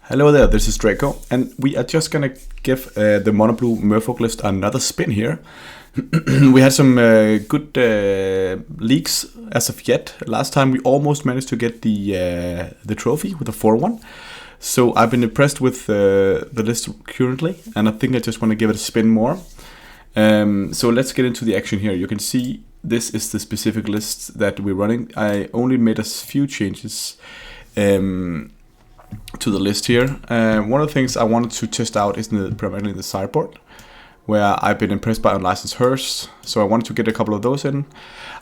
Hello there, this is Draco, and we are just gonna give the mono blue Merfolk list another spin here. We had some good leaks as of yet. Last time we almost managed to get the trophy with a 4-1. So I've been impressed with the list currently, and I think I just want to give it a spin more. So let's get into the action here. You can see this is the specific list that we're running. I only made a few changes to the list here. One of the things I wanted to test out is primarily the sideboard, where I've been impressed by unlicensed Hearse, so I wanted to get a couple of those in.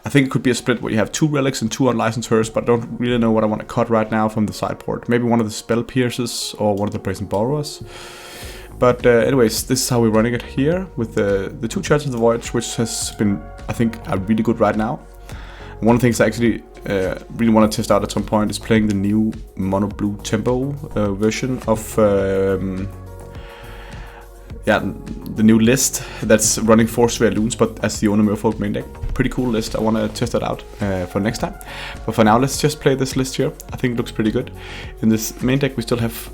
I think it could be a split where you have 2 relics and 2 unlicensed Hearse, but I don't really know what I want to cut right now from the sideboard. Maybe one of the Spell Pierces or one of the Brazen Borrowers. But anyways, this is how we're running it here with the 2 Charts of the Voyage, which has been, I think, really good right now. One of the things I actually really want to test out at some point is playing the new mono blue tempo version of the new list that's running 4 Sphere Loons, but as the only Merfolk main deck. Pretty cool list. I want to test that out for next time. But for now, let's just play this list here. I think it looks pretty good. In this main deck, we still have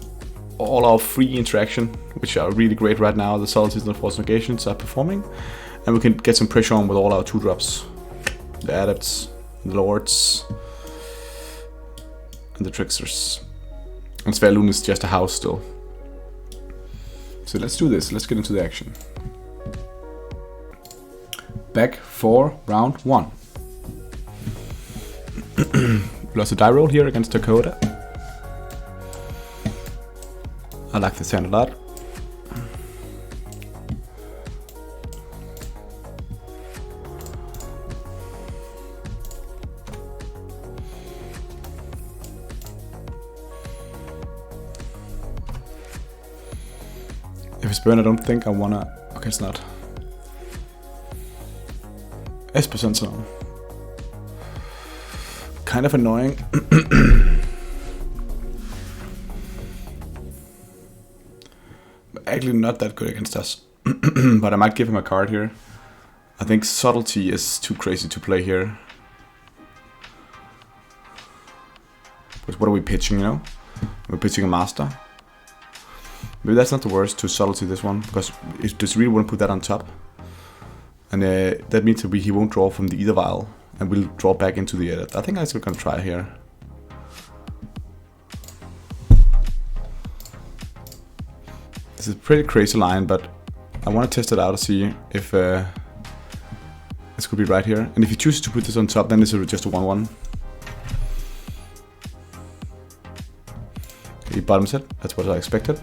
all our free interaction, which are really great right now. The Subtlety and Force Negations are performing, and we can get some pressure on with all our 2-drops. The Adepts, the Lords, and the Tricksters. And Sphere Loon is just a house still. So let's do this, let's get into the action. Back for round 1. Lost a die roll here against Dakota. I like this hand a lot. If it's burn, I don't think I wanna... Okay, it's not. S% zone. Kind of annoying. But actually not that good against us. But I might give him a card here. I think Subtlety is too crazy to play here. But what are we pitching, you know? We're pitching a Master. Maybe that's not the worst to Subtlety this one, because it just really want to put that on top. And that means that he won't draw from the Ether Vial, and we'll draw back into the edit. I think I'm still gonna try here. This is a pretty crazy line, but I want to test it out to see if this could be right here. And if you choose to put this on top, then it's just a 1-1. He bottoms it, that's what I expected.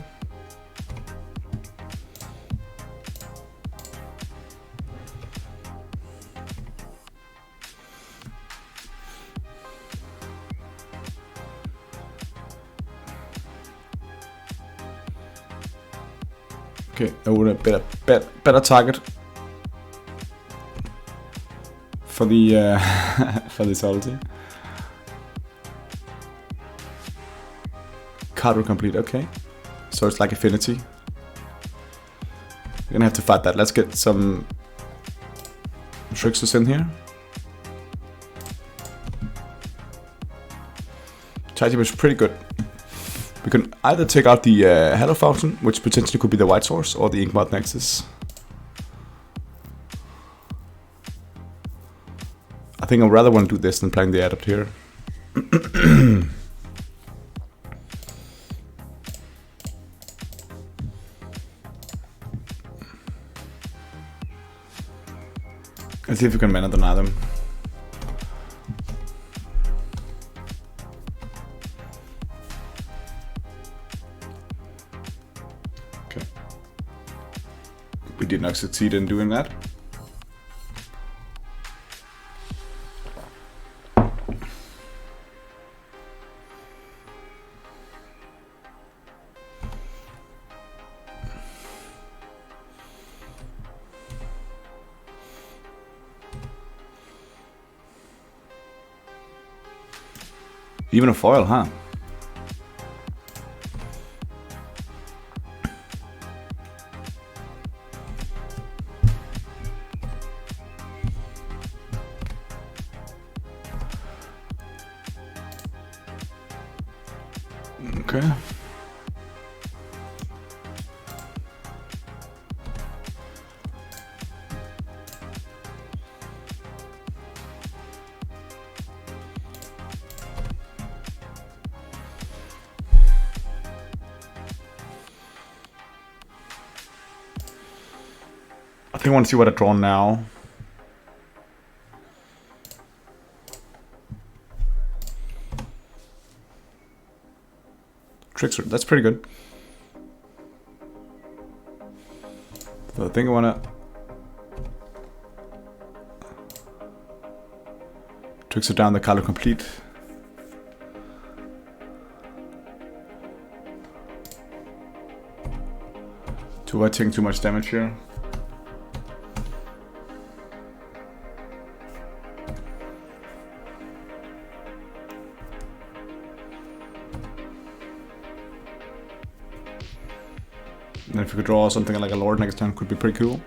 Okay, I would have better target for the for the Subtlety. Card will complete. Okay, so it's like Affinity. We're gonna have to fight that. Let's get some Tricksters in here. Tidy was pretty good. We can either take out the Halo Fountain, which potentially could be the White Source, or the Inkmoth Nexus. I think I'd rather want to do this than playing the Adept here. Let's see if we can mana deny them. We did not succeed in doing that. Even a foil, huh? Okay. I think I want to see what I draw now. Trickster, that's pretty good. So I think I want to Trickster down the color complete. To avoid taking too much damage here. And if we could draw something like a Lord next turn, could be pretty cool.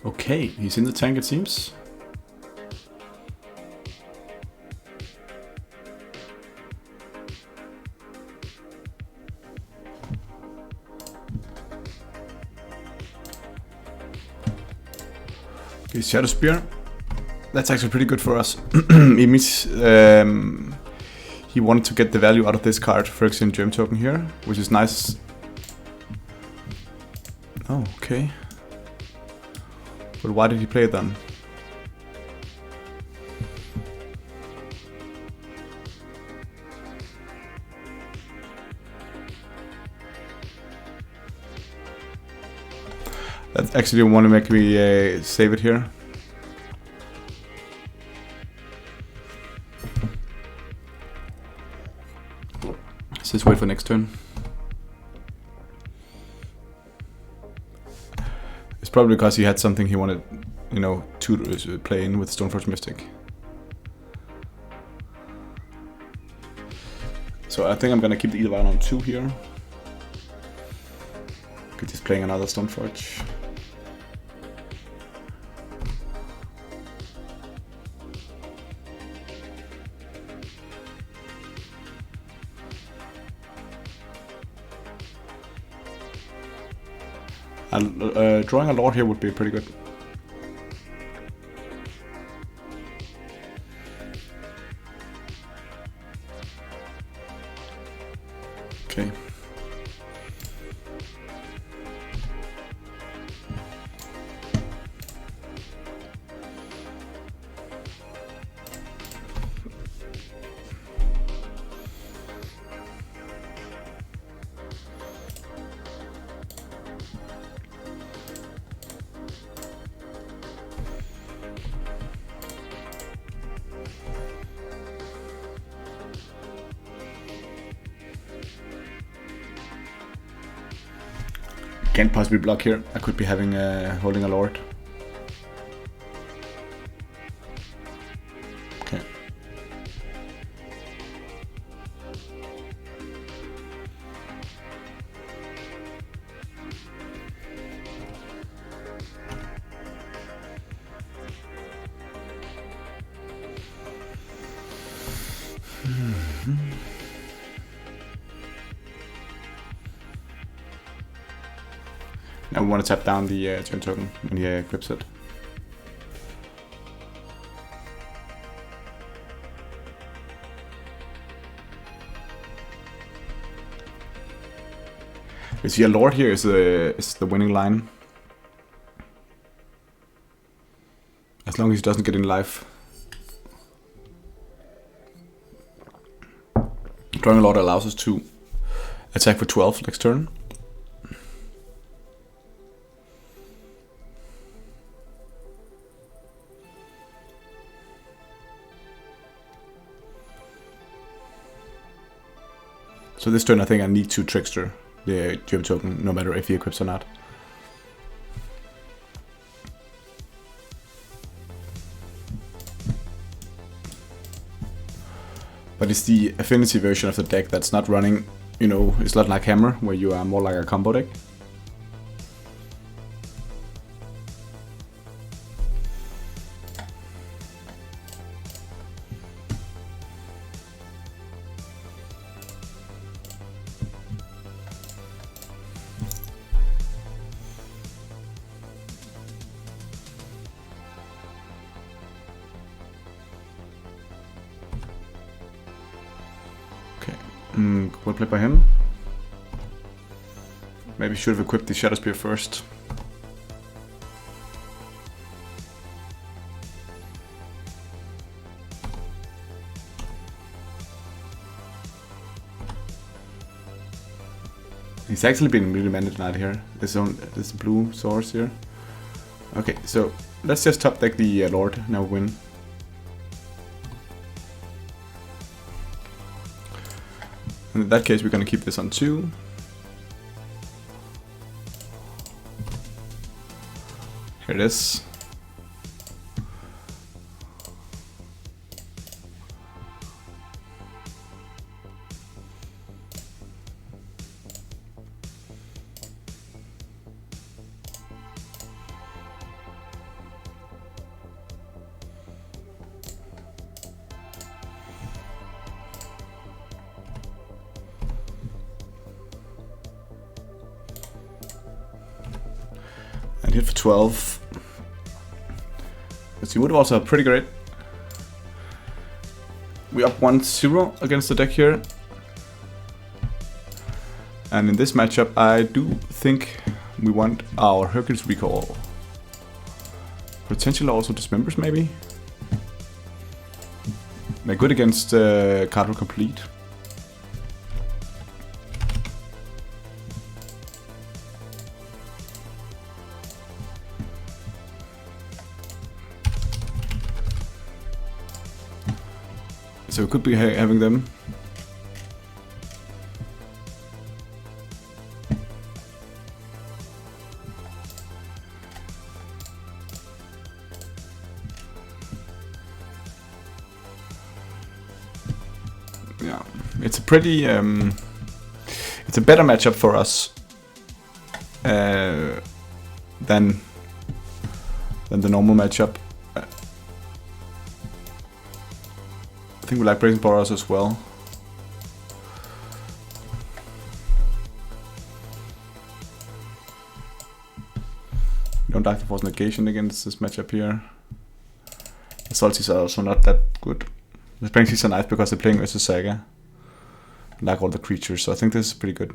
Okay, he's in the tank it seems. Okay, Shadow Spear. That's actually pretty good for us. It means he wanted to get the value out of this card, for example, Gem Token here, which is nice. Oh, okay. But why did he play it then? That actually want to make me save it here. Let's just wait for next turn. It's probably because he had something he wanted, you know, to play in with Stoneforge Mystic. So I think I'm gonna keep the Edelweiss on 2 here. Could just playing another Stoneforge. And drawing a Lord here would be pretty good. Okay. Can't possibly block here. I could be having holding a Lord. Okay. Now we want to tap down the Gem Token when he equips it. You see, a Lord here is the winning line. As long as he doesn't get in life. Drawing a Lord allows us to attack for 12 next turn. So this turn I think I need to Trickster the Gem Token, no matter if he equips or not. But it's the Affinity version of the deck that's not running, you know, it's not like Hammer, where you are more like a combo deck. Well played by him. Maybe should have equipped the Shadow Spear first. He's actually been really managed tonight here. This blue source here. Okay, so let's just top deck the Lord, now win. And in that case, we're gonna keep this on 2. Here it is. And hit for 12. Let's see, would also have pretty great. We up 1-0 against the deck here. And in this matchup, I do think we want our Hercules Recall. Potentially also Dismembers, maybe. They're good against Card Will Complete. So we could be having them. Yeah, it's a pretty it's a better matchup for us than the normal matchup. I think we like Brazen Borrows as well. We don't like the Force Negation against this matchup here. The Subtleties are also not that good. The Spring are nice because they're playing versus Saga. I like all the creatures, so I think this is pretty good.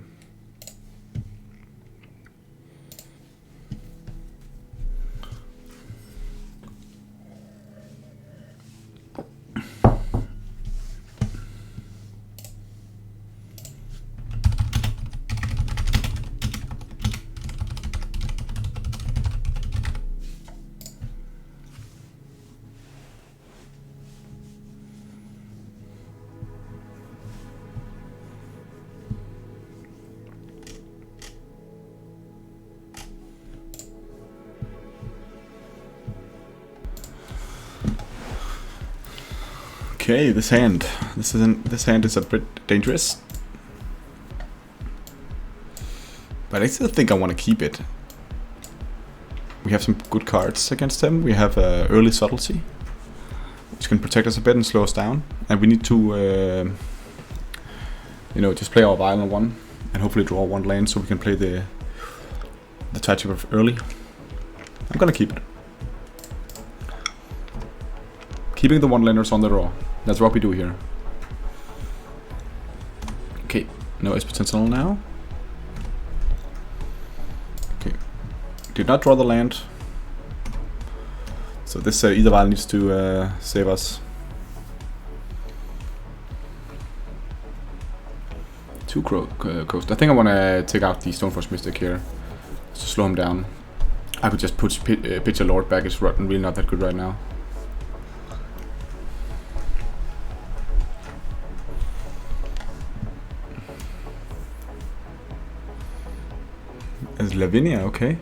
Okay, this hand is a bit dangerous, but I still think I want to keep it. We have some good cards against him. We have early Subtlety, which can protect us a bit and slow us down, and we need to, just play our violent one and hopefully draw one land so we can play the Tidechipper early. I'm gonna keep it. Keeping the one-landers on the draw. That's what we do here. Okay, no Ace Potential now. Okay, did not draw the land. So this either Val needs to save us. 2 Coast. I think I want to take out the Stoneforge Mystic here to slow him down. I could just pitch a Lord back. It's really not that good right now. As Lavinia, okay.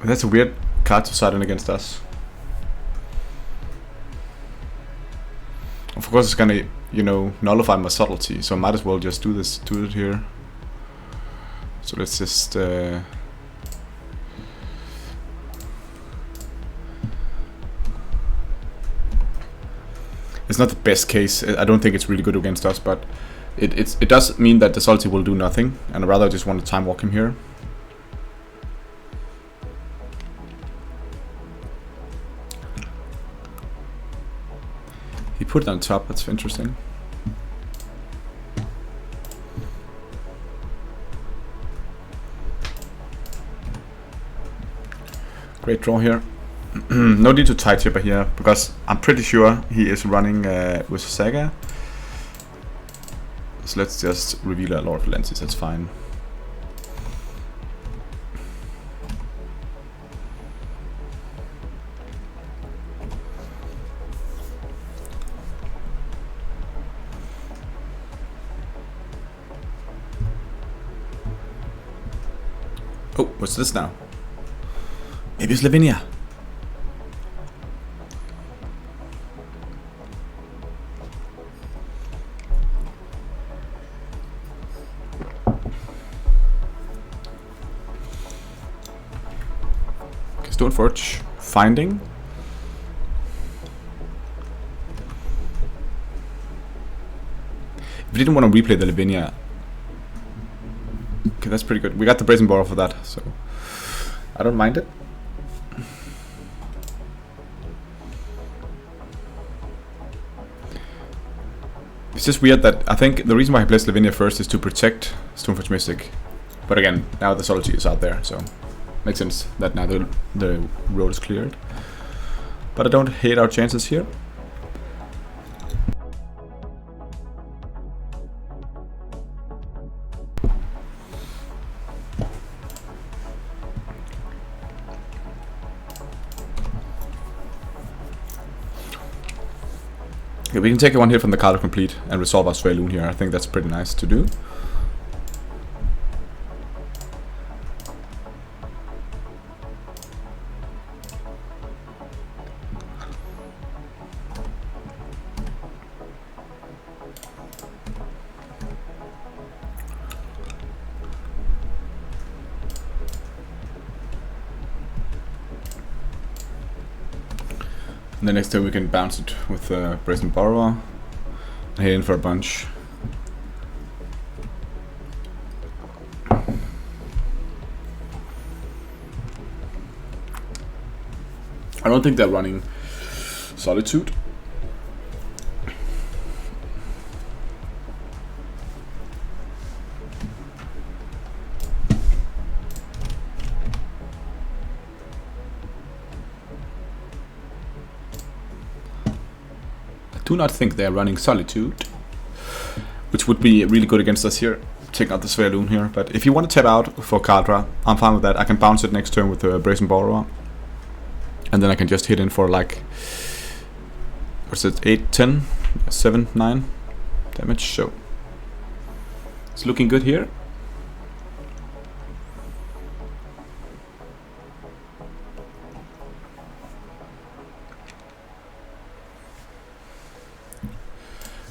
That's a weird card to side in against us. Of course it's gonna, nullify my Subtlety, so I might as well just do it here. So let's just it's not the best case. I don't think it's really good against us, but It does mean that the Subtlety will do nothing, and I rather just want to time walk him here. He put it on top, that's interesting. Great draw here. No need to tie chipper here, because I'm pretty sure he is running with Saga. So let's just reveal a Lord of Lenses, that's fine. Oh, what's this now? Maybe it's Lavinia. Stoneforge finding. If we didn't want to replay the Lavinia, okay, that's pretty good. We got the Brazen Borrow for that, so I don't mind it. It's just weird that I think the reason why I placed Lavinia first is to protect Stoneforge Mystic. But again, now the Subtlety is out there, so makes sense that now the road is cleared. But I don't hate our chances here. Okay, we can take one hit from the card of complete and resolve our Svaloon here. I think that's pretty nice to do. And then next turn we can bounce it with Brazen Borrower and hit in for a bunch. I don't think they're running Solitude. Do not think they're running Solitude, which would be really good against us here. Take out the Svaloon here, but if you want to tap out for Kadra, I'm fine with that. I can bounce it next turn with the Brazen Borrower, and then I can just hit in for like, what's it, 8, 10, 7, 9 damage, so it's looking good here.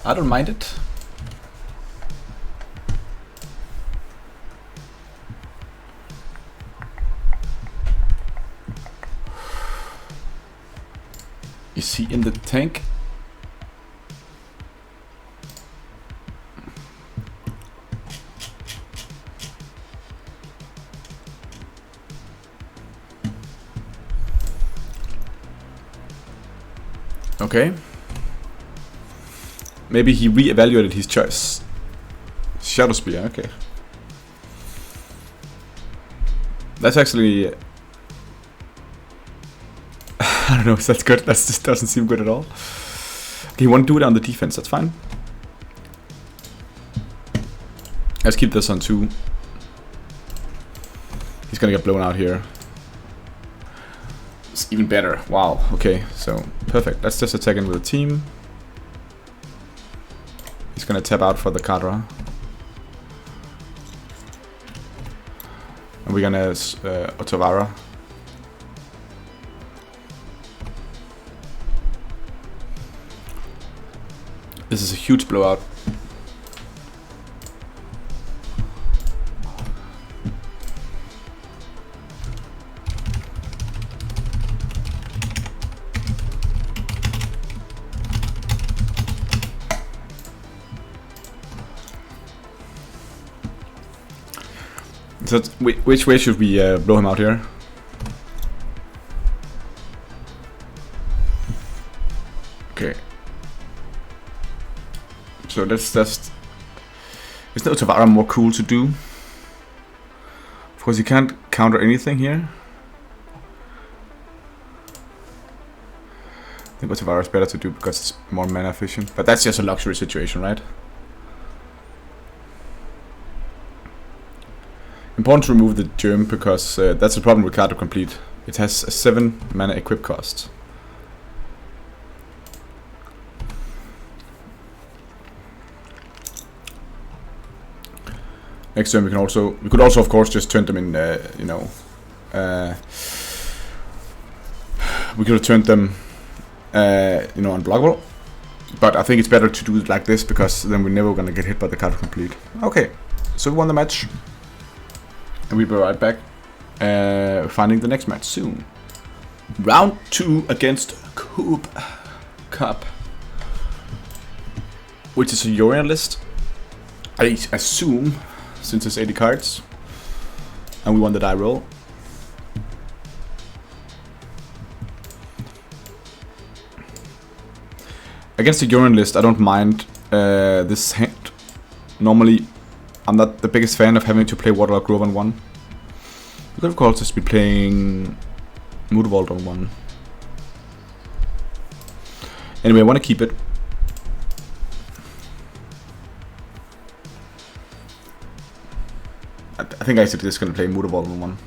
I don't mind it. Is he in the tank? Okay. Maybe he re-evaluated his choice. Shadow Spear, okay. That's actually... I don't know if that's good. That just doesn't seem good at all. Okay, he won't do it on the defense, that's fine. Let's keep this on 2. He's gonna get blown out here. It's even better. Wow, okay, so perfect. Let's just attack in with a team. He's gonna tap out for the Kadra. And we're gonna Otavara. This is a huge blowout. So which way should we blow him out here? Okay. So let's just... Is the Otavara more cool to do? Of course, you can't counter anything here. I think Otavara is better to do because it's more mana efficient. But that's just a luxury situation, right? Important to remove the germ because that's the problem with card to complete. It has a 7 mana equip cost. Next turn we could also of course just turn them in, you know, we could have turned them, you know, unblockable. But I think it's better to do it like this because then we're never gonna get hit by the card to complete. Okay, so we won the match. And we'll be right back, finding the next match soon. Round 2 against Cup, which is a Yorion list, I assume, since it's 80 cards. And we won the die roll. Against the Yorion list, I don't mind this hand. Normally, I'm not the biggest fan of having to play Waterlogged Grove on 1. You could of course just be playing Moodvault on 1. Anyway, I want to keep it. I think I said just going to play Moodvault on 1.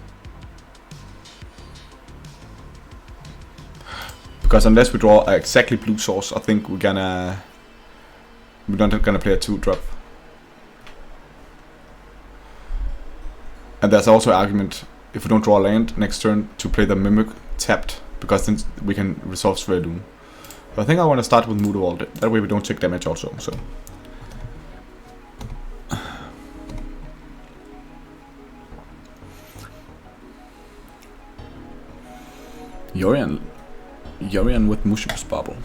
Because unless we draw exactly blue source, I think we're not gonna play a 2-drop. And there's also an argument, if we don't draw a land next turn, to play the Mimic tapped, because then we can resolve Sveloon. But I think I want to start with Moodvault, that way we don't take damage also. So Yorion with Mushroom's Bubble.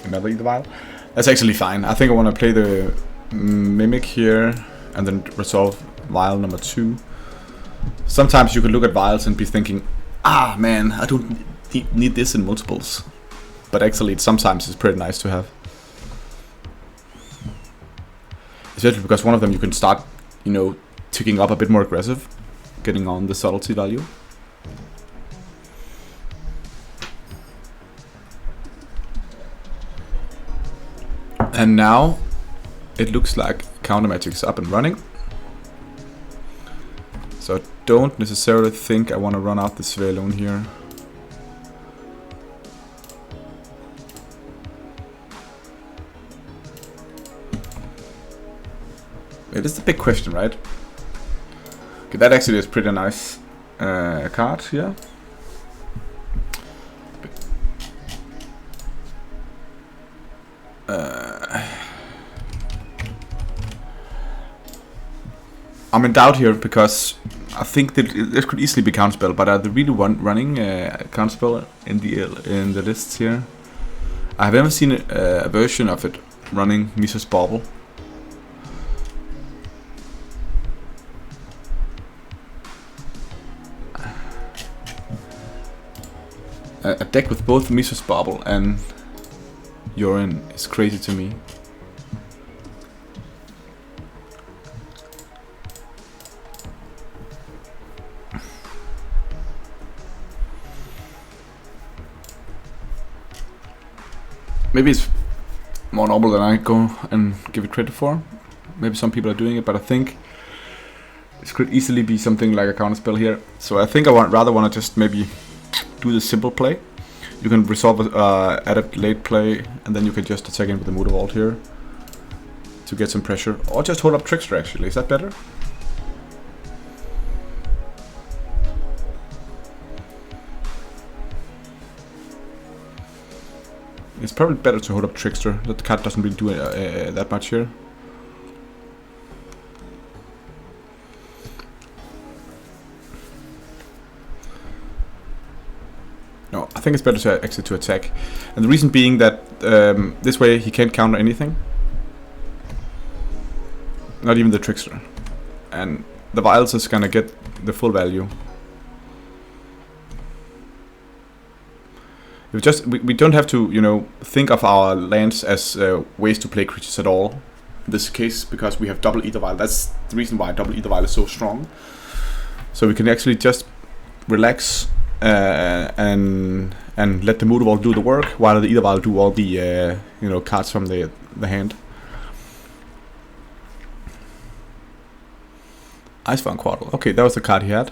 Another Ether Vial. That's actually fine. I think I want to play the Mimic here and then resolve Vial number 2. Sometimes you could look at Vials and be thinking, ah man, I don't need this in multiples. But actually sometimes it's pretty nice to have. Especially because one of them you can start, you know, ticking up a bit more aggressive, getting on the subtlety value. And now it looks like counter magic's up and running. So I don't necessarily think I want to run out the Sveloon here. It is the big question, right? Okay, that actually is pretty nice card here. I'm in doubt here because I think that it could easily be counterspell, but are they really running counterspell in the lists here? I have never seen a version of it running Misa's Bauble. A deck with both Misa's Bauble and Yorion is crazy to me. Maybe it's more noble than I go and give it credit for. Maybe some people are doing it, but I think this could easily be something like a counterspell here. So I think I rather want to just maybe do the simple play. You can resolve at a late play, and then you can just attack in with the Moodvault here to get some pressure. Or just hold up Trickster actually, is that better? It's probably better to hold up Trickster. That card doesn't really do that much here. I think it's better to exit to attack. And the reason being that this way he can't counter anything. Not even the Trickster. And the Vials is gonna get the full value. We don't have to, you know, think of our lands as ways to play creatures at all. In this case, because we have double Ether Vial. That's the reason why double Ether Vial is so strong. So we can actually just relax and let the Motor Ball do the work, while the Ether Vial do all the you know, cards from the hand. Icefound Quaddle. Okay, that was the card he had.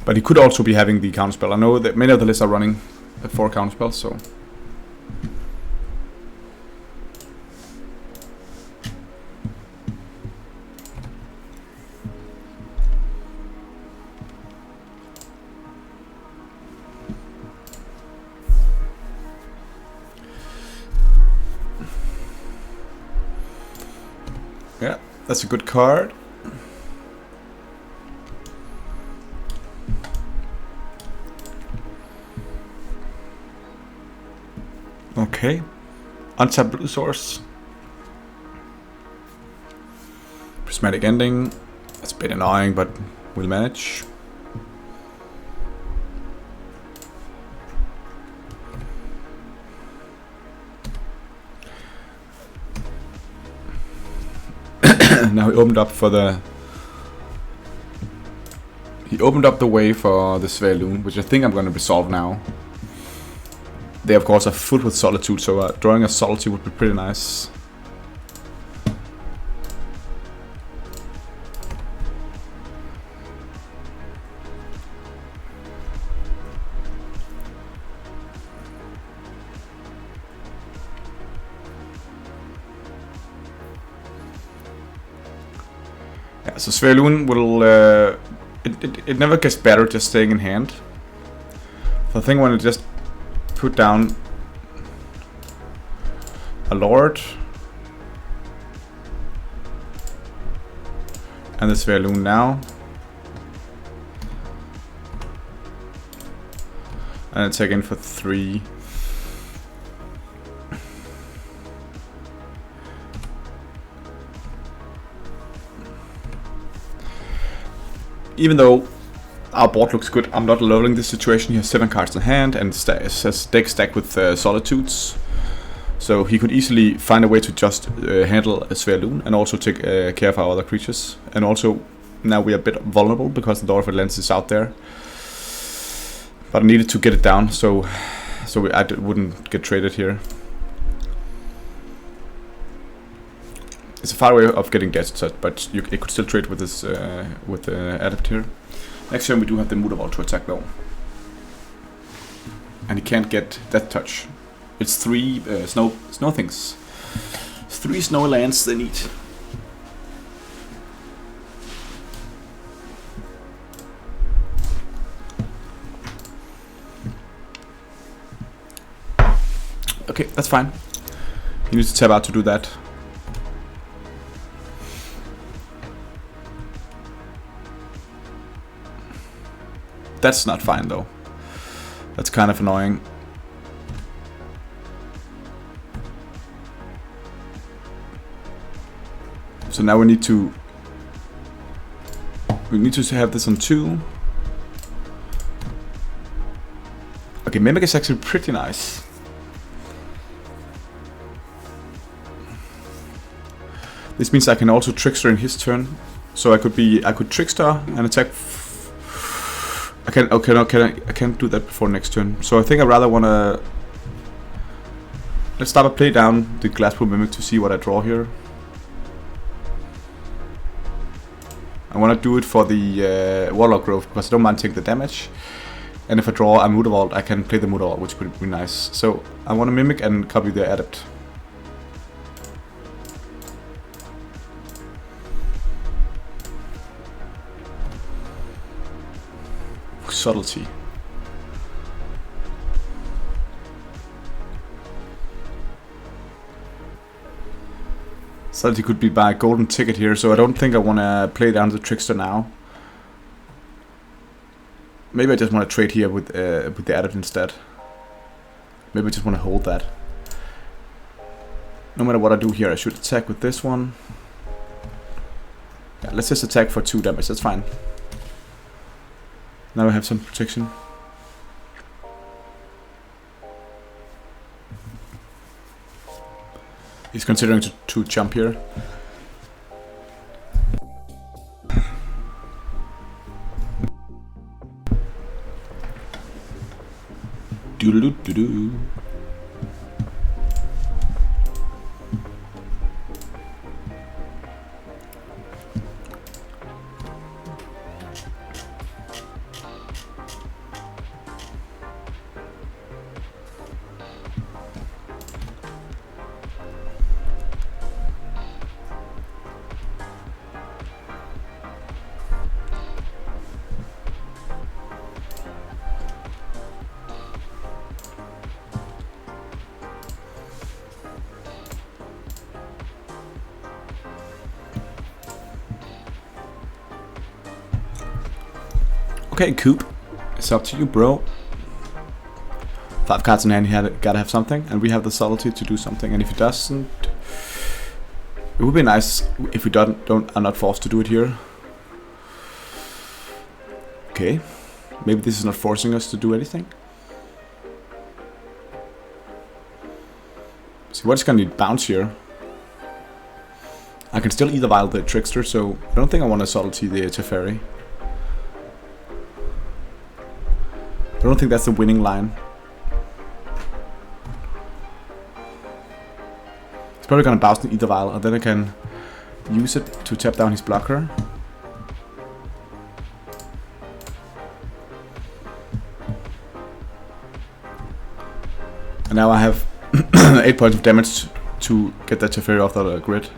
But he could also be having the counterspell. I know that many of the lists are running 4 counterspells, so. Yeah, that's a good card. Okay, untap blue source. Prismatic Ending. That's a bit annoying, but we'll manage. Now he opened up for the. He opened up the way for the Svelune, which I think I'm going to resolve now. They of course are full with Solitude, so drawing a Solitude would be pretty nice. Yeah, so Svelune will... it never gets better just staying in hand. So I think I want to just put down a Lord and the Svelune now, and attack in for 3. Even though our board looks good, I'm not leveling this situation. He has 7 cards in hand and says deck stacked with Solitudes. So he could easily find a way to just handle a Svelune and also take care of our other creatures. And also, now we are a bit vulnerable because the Door of Atlantis is out there. But I needed to get it down, so I wouldn't get traded here. It's a far way of getting dead set, but it could still trade with this with the Adept here. Next turn we do have the Motor Ball to attack though. And he can't get Death Touch. It's 3 snow things. 3 snow lands they need. Okay, that's fine. You need to tap out to do that. That's not fine though. That's kind of annoying. So now we need to have this on 2. Okay, Mimic is actually pretty nice. This means I can also Trickster in his turn. So I could Trickster and attack. I can't do that before next turn. So I think I rather wanna. Let's start a play down the Glasspool Mimic to see what I draw here. I wanna do it for the Warlock Growth because I don't mind taking the damage. And if I draw a Motor Vault, I can play the Motor Vault, which would be nice. So I wanna Mimic and copy the Adept. Subtlety. Subtlety could be my golden ticket here, so I don't think I want to play down the Trickster now. Maybe I just want to trade here with the Adept instead. Maybe I just want to hold that. No matter what I do here, I should attack with this one. Yeah, let's just attack for 2 damage, that's fine. Now I have some protection. He's considering to jump here. Doodle-doo-doo-doo. Okay, Coop, it's up to you, bro. 5 cards in hand, he gotta have something, and we have the Subtlety to do something. And if he doesn't, it would be nice if we are not forced to do it here. Okay, maybe this is not forcing us to do anything. See, what is gonna need bounce here? I can still either vial the Trickster, so I don't think I want to Subtlety the Teferi. I don't think that's the winning line. He's probably gonna bounce the Ether Vial, and then I can use it to tap down his blocker. And now I have 8 points of damage to get that Teferi off the grid.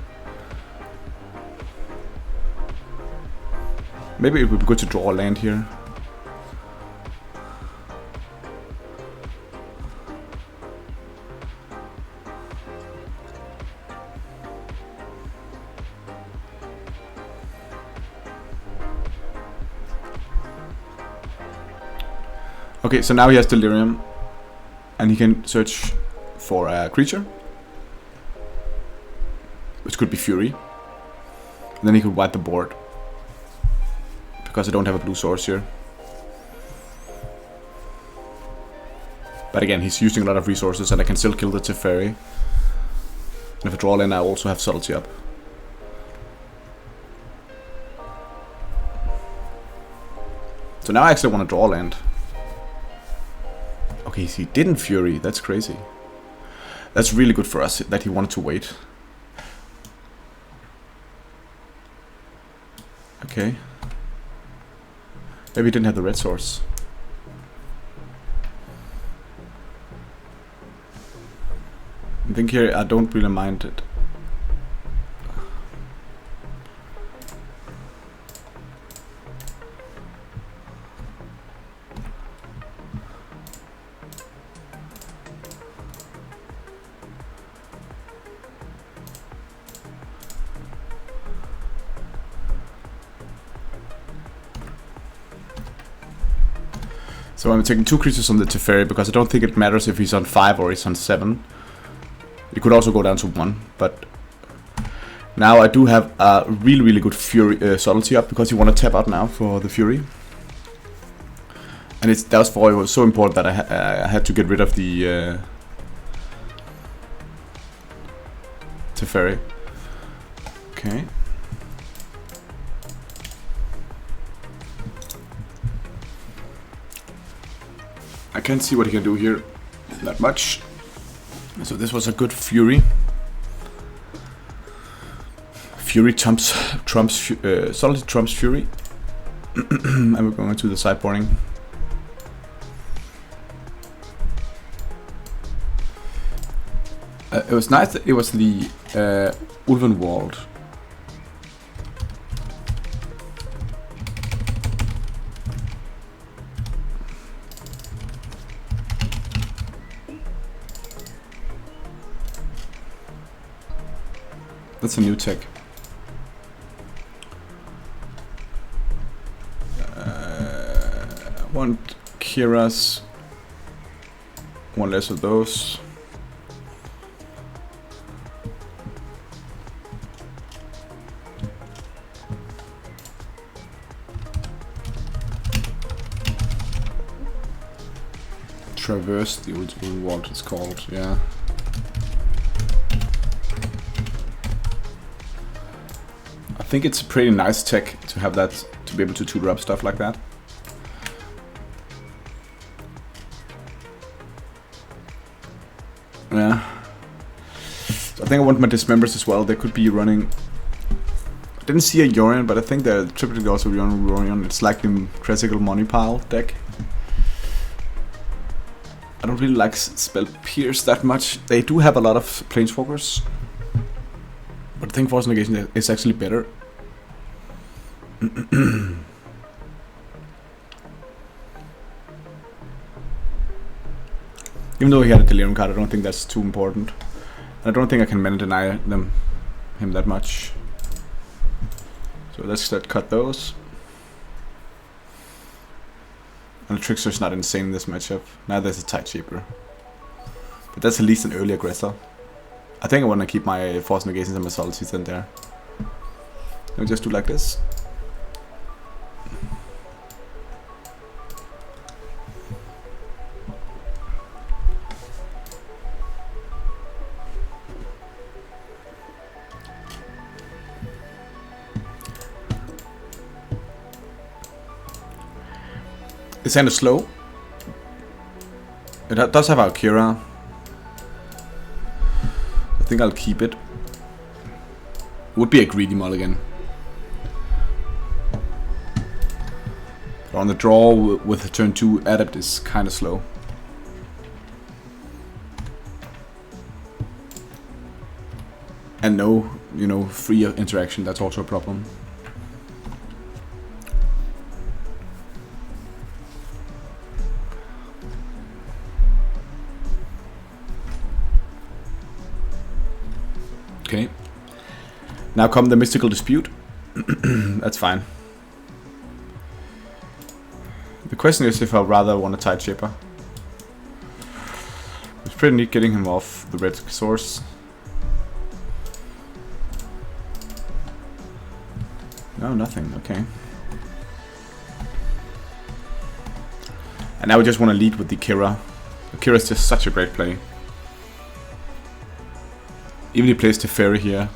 Maybe it would be good to draw a land here. Okay, so now he has Delirium, and he can search for a creature, which could be Fury, and then he could wipe the board, because I don't have a blue source here. But again, he's using a lot of resources, and I can still kill the Teferi. And if I draw land, I also have Subtlety up. So now I actually want to draw land. Okay, he didn't Fury, that's crazy. That's really good for us, that he wanted to wait. Okay. Maybe he didn't have the red source. I think here I don't really mind it. So I'm taking 2 creatures on the Teferi because I don't think it matters if he's on 5 or he's on 7. It could also go down to 1, but now I do have a really good Fury Subtlety up because you want to tap out now for the Fury. And that was for it was so important that I had to get rid of the Teferi. Okay. I can't see what he can do here, not much. So this was a good Fury. Fury trumps Subtlety trumps Fury. And we're going to the sideboarding. It was nice that it was the Ulvenwald. That's a new tech. One Kira's. One less of those. Traverse the original world, it's called, yeah. I think it's a pretty nice tech to have that, to be able to tutor up stuff like that. Yeah. I think I want my dismembers as well. They could be running. I didn't see a Yorion, but I think they're typically also running Yorion. It's like the classical money pile deck. I don't really like spell pierce that much. They do have a lot of planeswalkers, but I think Force Negation is actually better. Even though he had a Delirium card, I don't think that's too important. And I don't think I can mana deny him that much. So let's cut those. And the Trickster's not insane in this matchup. Neither is a Tide Shaper. But that's at least an early aggressor. I think I want to keep my Force Negations and my Subtleties in there. I'll just do like this. It's kind of slow. It does have Akira. I think I'll keep it. Would be a greedy mulligan. But on the draw with a turn 2 adept is kind of slow. And no, you know, free interaction, that's also a problem. Okay. Now come the Mystical Dispute. That's fine. The question is if I rather want a Tide Shaper. It's pretty neat getting him off the red source. No, nothing. Okay. And now we just want to lead with the Kira. Kira is just such a great play. Even he plays Teferi here.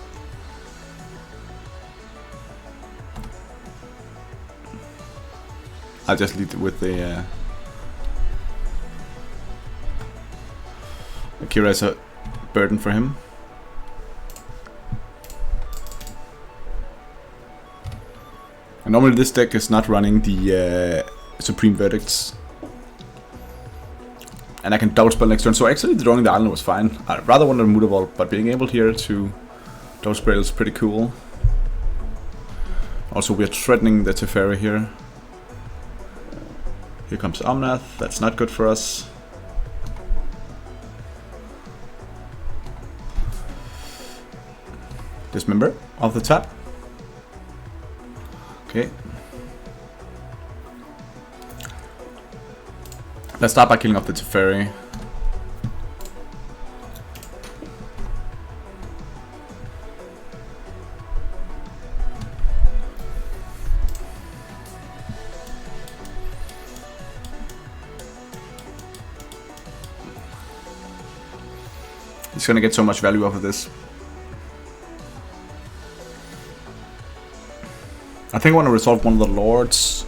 I'll just lead with the Akira is a burden for him. And normally this deck is not running the Supreme Verdicts. And I can double spell next turn, so actually drawing the island was fine. I rather wanted a Muda Vault, but being able here to double spell is pretty cool. Also, we are threatening the Teferi here. Here comes Omnath, that's not good for us. Dismember off the top. Okay. Let's start by killing off the Teferi. He's gonna get so much value off of this. I think I want to resolve one of the Lords.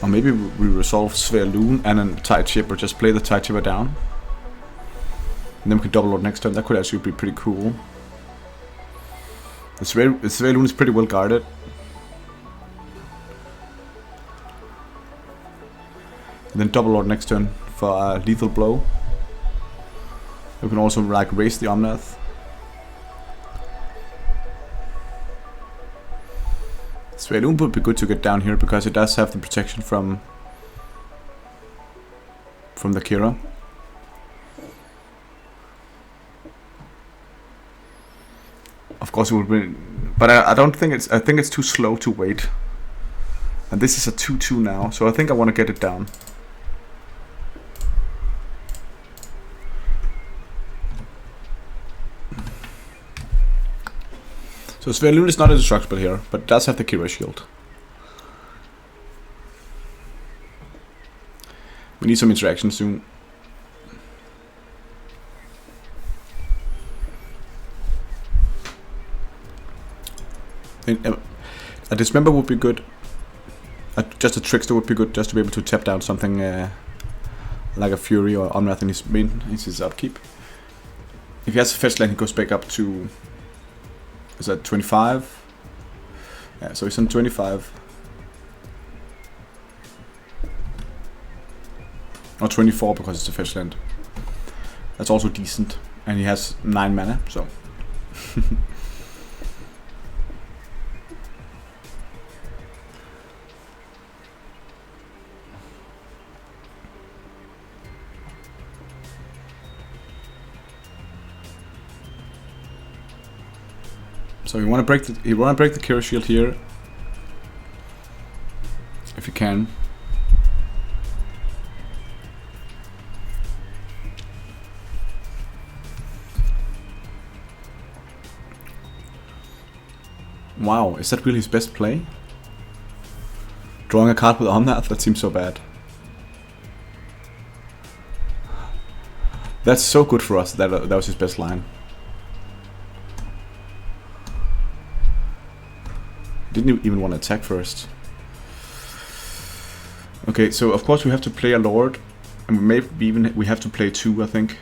Or maybe we resolve Sverloon and a Tide Shaper, just play the Tide Shaper down. And then we can double Lord next turn, that could actually be pretty cool. The Sverloon is pretty well guarded. And then double Lord next turn for a lethal blow. We can also like raise the Omnath. Sverloon would be good to get down here because it does have the protection from the Kira. course it would be, but I don't think it's. I think it's too slow to wait. And this is a 2/2 now, so I think I want to get it down. So Svelun is not indestructible here, but it does have the Kira shield. We need some interaction soon. A Dismember would be good. Just a Trickster would be good, just to be able to tap down something like a Fury or Unwrath in his upkeep. If he has a fetch land, he goes back up to... Is that 25? Yeah, so he's on 25. Or 24 because it's a fetch land. That's also decent. And he has 9 mana, so... So you want to break the Kira shield here, if you can. Wow, is that really his best play? Drawing a card with Omnath? That seems so bad. That's so good for us. That was his best line. Didn't even want to attack first. Okay, so of course we have to play a Lord, and maybe even we have to play 2, I think.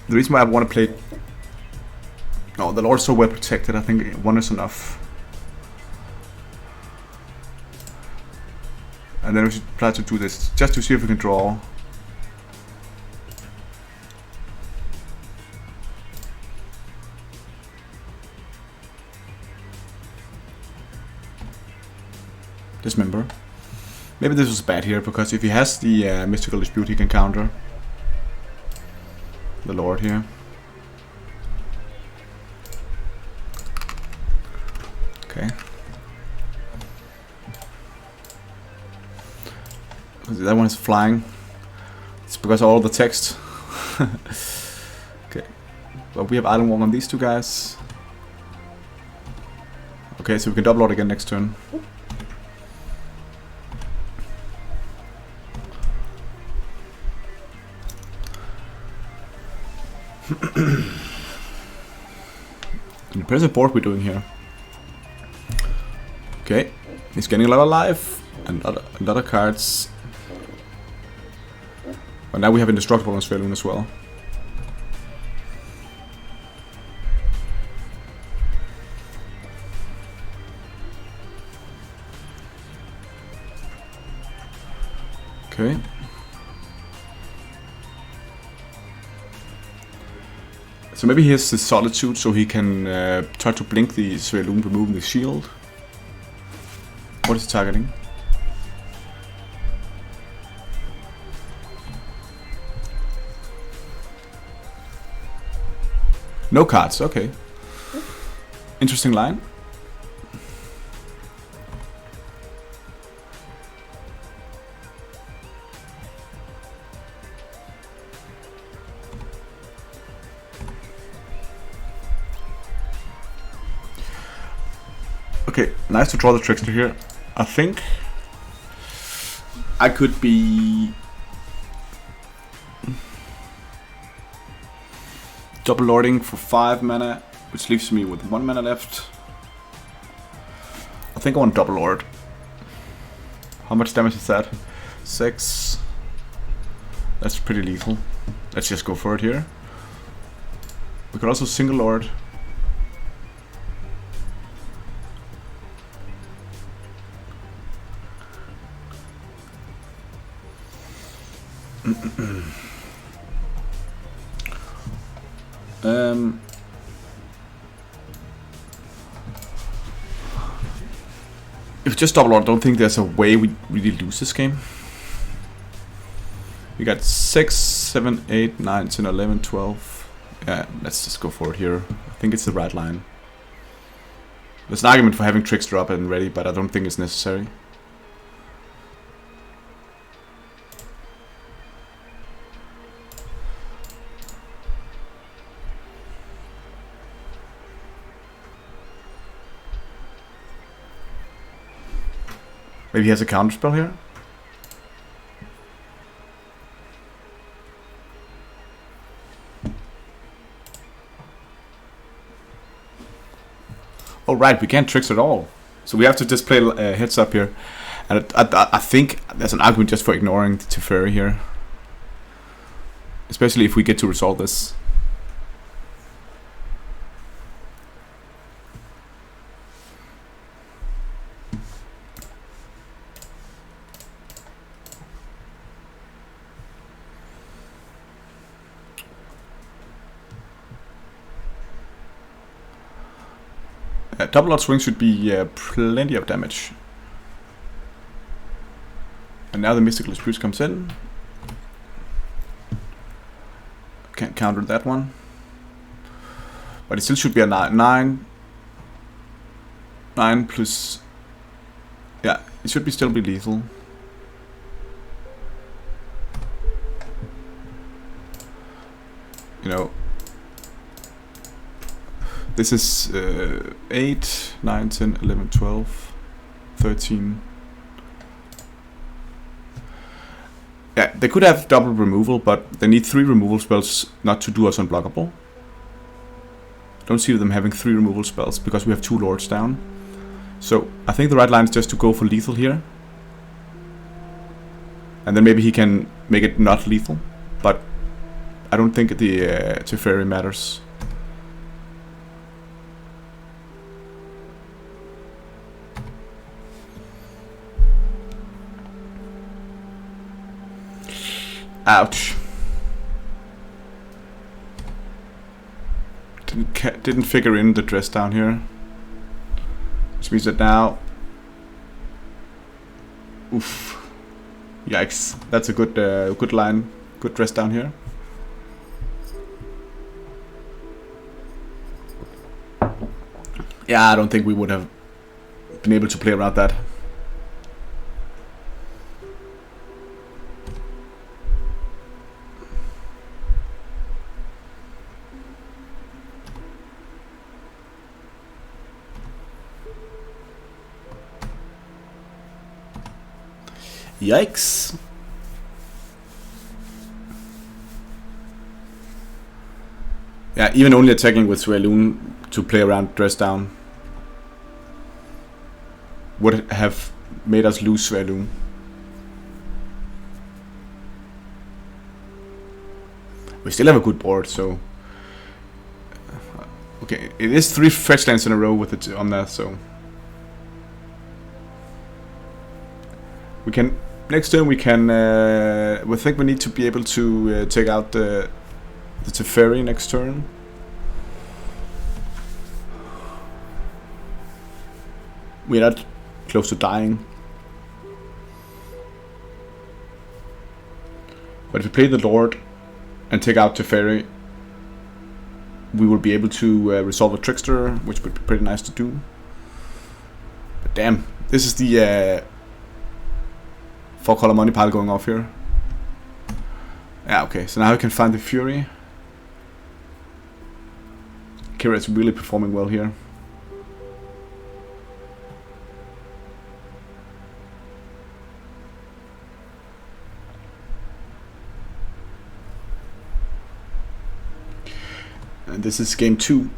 The reason why I want to play... Oh, the Lord's so well protected, I think 1 is enough. And then we should try to do this, just to see if we can draw. Dismember. Maybe this was bad here, because if he has the Mystical Dispute, he can counter the Lord here. Okay. That one is flying. It's because of all the text. Okay. But we have Island Walk on these 2 guys. Okay, so we can double Lord again next turn. Impressive board we're doing here. Okay, he's getting a lot of life and other cards. But now we have Indestructible on Svelun as well. Okay. So maybe he has the Solitude, so he can try to blink the Svelun, removing the shield. What is he targeting? No cards, okay. Interesting line. Okay, nice to draw the Trickster here. I think I could be double lording for 5 mana, which leaves me with 1 mana left. I think I want double lord. How much damage is that? 6. That's pretty lethal. Let's just go for it here. We could also single lord. If we just double lord, I don't think there's a way we really lose this game. We got 6, 7, 8, 9, 10, 11, 12. Yeah, let's just go for it here. I think it's the right line. There's an argument for having Trickster up and ready, but I don't think it's necessary. Maybe he has a counterspell here? Oh right, we can't Trickster at all. So we have to just play heads up here. And I think there's an argument just for ignoring the Teferi here. Especially if we get to resolve this. Double Lot Swing should be plenty of damage. And now the Mystical Dispute comes in. Can't counter that one. But it still should be a 9. 9 plus... Yeah, it should still be lethal. You know... This is 8, 9, 10, 11, 12, 13. Yeah, they could have double removal, but they need 3 removal spells not to do us unblockable. Don't see them having 3 removal spells because we have 2 lords down. So I think the right line is just to go for lethal here. And then maybe he can make it not lethal, but I don't think the Teferi matters. Ouch. Didn't figure in the dress down here. Which means that now... Oof. Yikes. That's a good line. Good dress down here. Yeah, I don't think we would have been able to play around that. Yikes. Yeah, even only attacking with Sualoon to play around dress down would have made us lose Sualoon. We still have a good board, so... Okay, it is 3 fetch lands in a row with it on that, so... We can... Next turn we can... we think we need to be able to take out the Teferi next turn. We're not close to dying. But if we play the Lord and take out Teferi, we will be able to resolve a Trickster, which would be pretty nice to do. But damn, this is the 4-color money pile going off here. Yeah, okay, so now we can find the Fury. Kira is really performing well here. And this is game 2.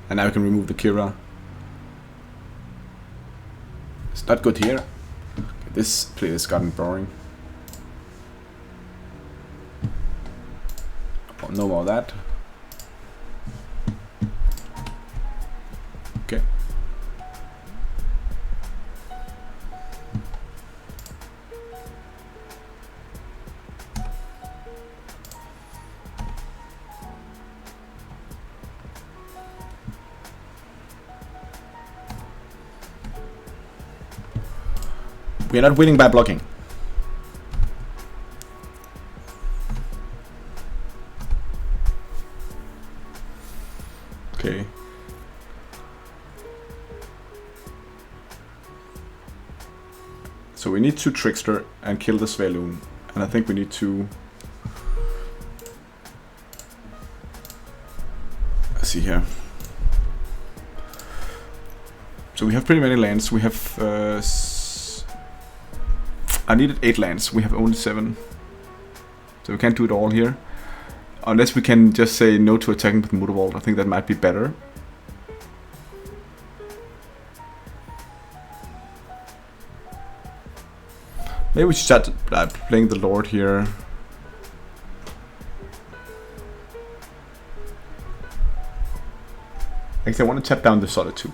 And now we can remove the Kira. It's not good here. Okay, this play has gotten boring. Oh, no more of that. Okay. We are not winning by blocking. Okay. So we need to Trickster and kill the Svaloon. And I think we need to... Let's see here. So we have pretty many lands. We have... I needed 8 lands. We have only 7. So we can't do it all here. Unless we can just say no to attacking with Mutavault. I think that might be better. Maybe we should start playing the Lord here. Actually, I want to tap down the Solitude.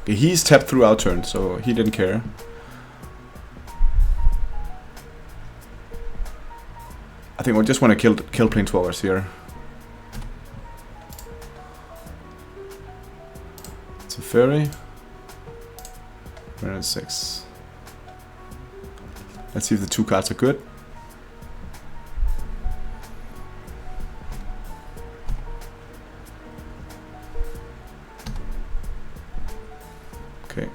Okay, he's tapped through our turn, so he didn't care. I think we just want to kill Planeswalkers here. It's a fairy. 106. Let's see if the 2 cards are good. Okay.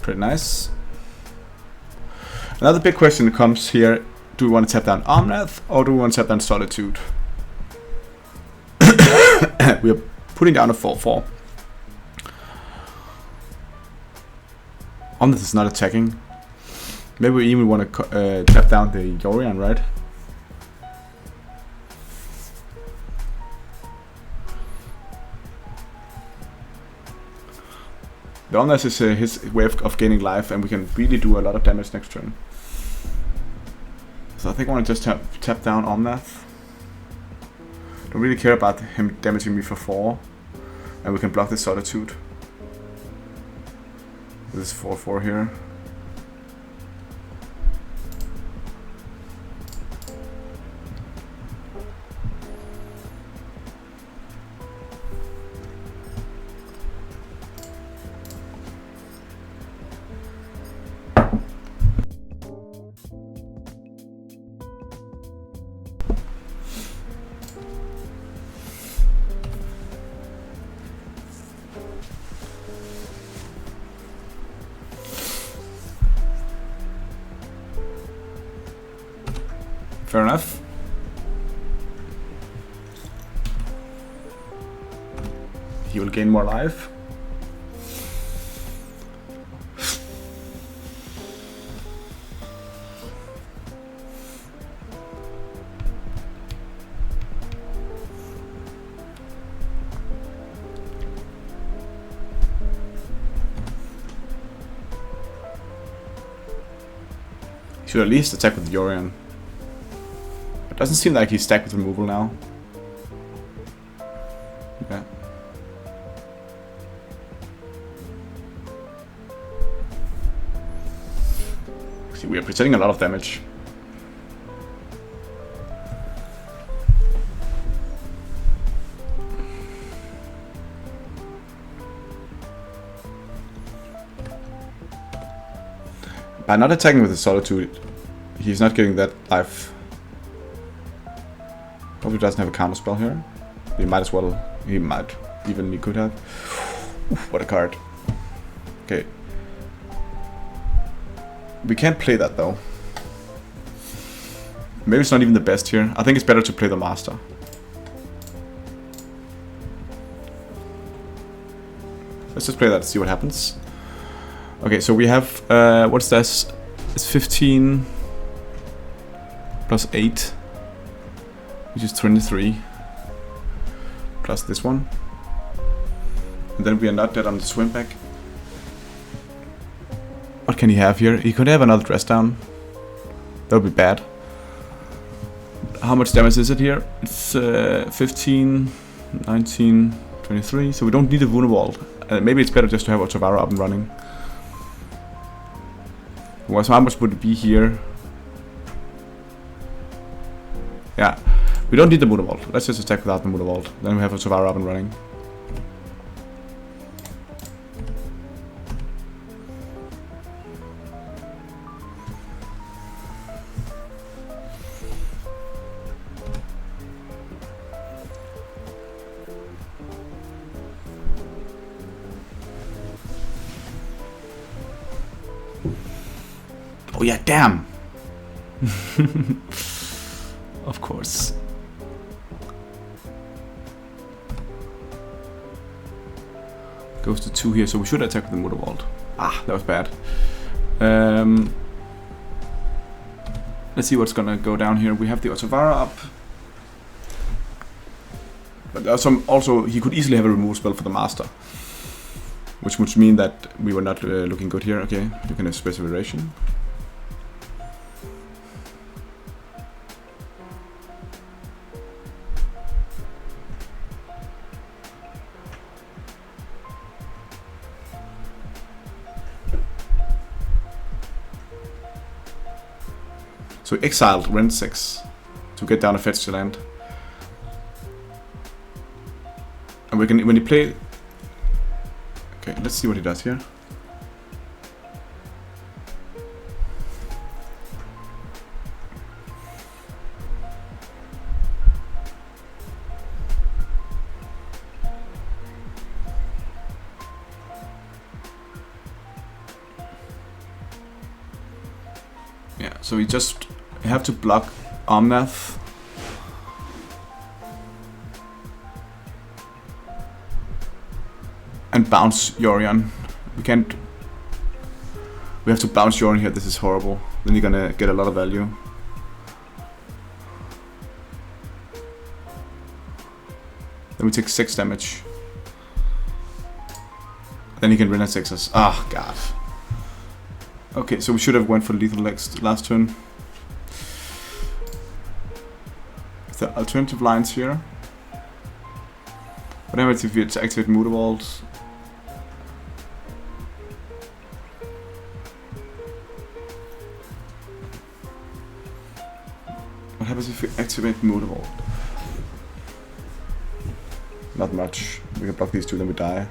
Pretty nice. Another big question comes here. Do we want to tap down Omnath or do we want to tap down Solitude? We are putting down a 4/4. Omnath is not attacking. Maybe we even want to tap down the Yorion, right? The Omnath is his way of gaining life, and we can really do a lot of damage next turn. So I think I want to just tap down Omnath. Don't really care about him damaging me for 4. And we can block the Solitude. This 4/4 here. Fair enough. He will gain more life. He should at least attack with Yorion. Doesn't seem like he's stacked with removal now. Okay. See, we are presenting a lot of damage. By not attacking with the Solitude, he's not getting that life. Hope he doesn't have a counter spell here. He might as well. He might. Even he could have. Oof, what a card. Okay. We can't play that though. Maybe it's not even the best here. I think it's better to play the Master. Let's just play that and see what happens. Okay, so we have what's this? It's 15 plus 8. Which is 23, plus this one. And then we are not dead on the swim back. What can he have here? He could have another dress down. That would be bad. How much damage is it here? It's 15, 19, 23. So we don't need a Wunderwald. Maybe it's better just to have Otavara up and running. Well, so how much would it be here? Yeah, we don't need the Wunderwald. Let's just attack without the Wunderwald. Then we have Otavara up and running. Oh yeah, damn! Of course. Goes to 2 here, so we should attack with the Wunderwald. Ah, that was bad. Let's see what's gonna go down here. We have the Otavara up. But also, he could easily have a removal spell for the Master. Which would mean that we were not looking good here. Okay, you can have Specialization. So exiled rent 6 to get down a fetch to land. And we can, when you play... Okay, let's see what he does here. Yeah, so we just have to block Omnath. And bounce Yorion. We can't... We have to bounce Yorion here, this is horrible. Then you're gonna get a lot of value. Then we take 6 damage. Then he can win at 6s. Ah, god. Okay, so we should have went for lethal last turn. The alternative lines here. What happens if we activate Wunderwald? What happens if we activate Wunderwald? Not much. We can block these two, then we die.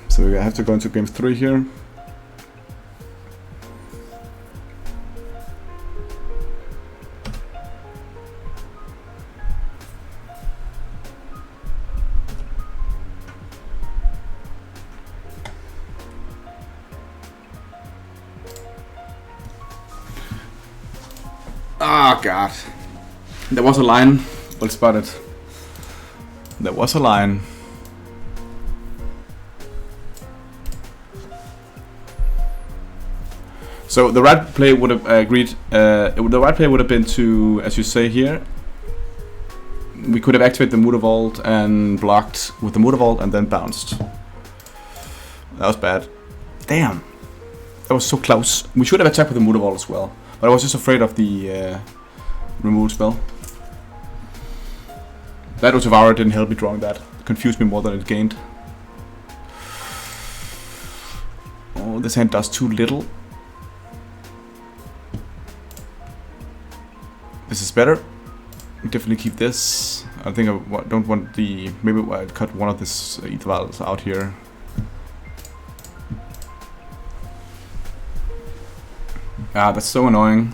So we have to go into game 3 here. Ah, god. There was a line. Well spotted. There was a line. So the right play would have agreed. The right play would have been to, as you say here, we could have activated the Wunderwald and blocked with the Wunderwald and then bounced. That was bad. Damn, that was so close. We should have attacked with the Wunderwald as well, but I was just afraid of the removal spell. That Otavara didn't help me drawing that. It confused me more than it gained. Oh, this hand does too little. This is better. Definitely keep this. I think I don't want the... Maybe I'd cut one of this ether vials out here. Ah, that's so annoying.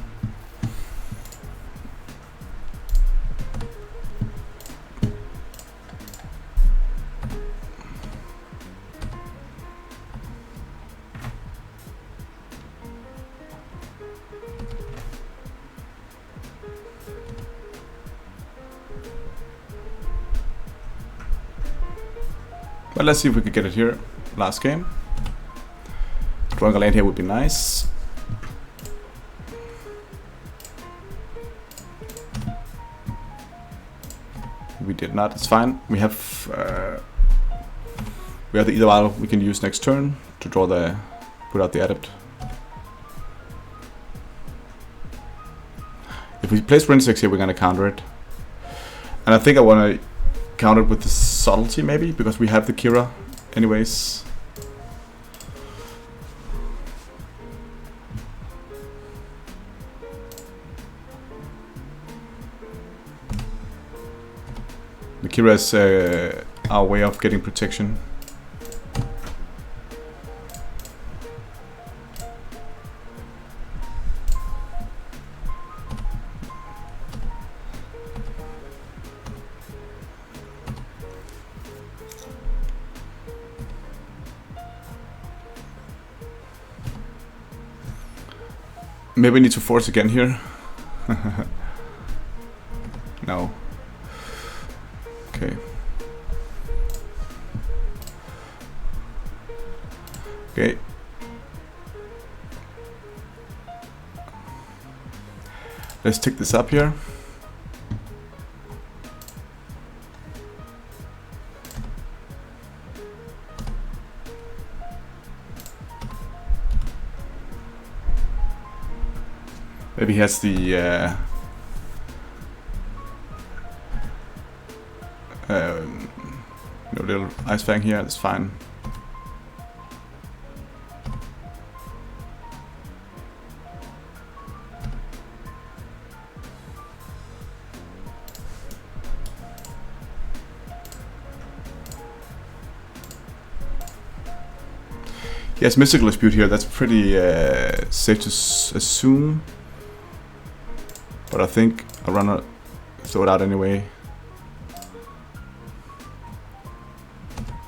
But let's see if we can get it here. Last game. drawing a land here would be nice. We did not. It's fine. We have the either while we can use next turn to draw the put out the adept. If we place Princess here, we're gonna counter it, and I think I want to counter it with the Subtlety maybe because we have the Kira, anyways. The Kira is our way of getting protection. Maybe we need to force again here. No. Okay. Okay. Let's take this up here. Maybe he has the little ice fang here. That's fine. He has Mystical Dispute here. That's pretty safe to assume. But I think I'll throw it out anyway.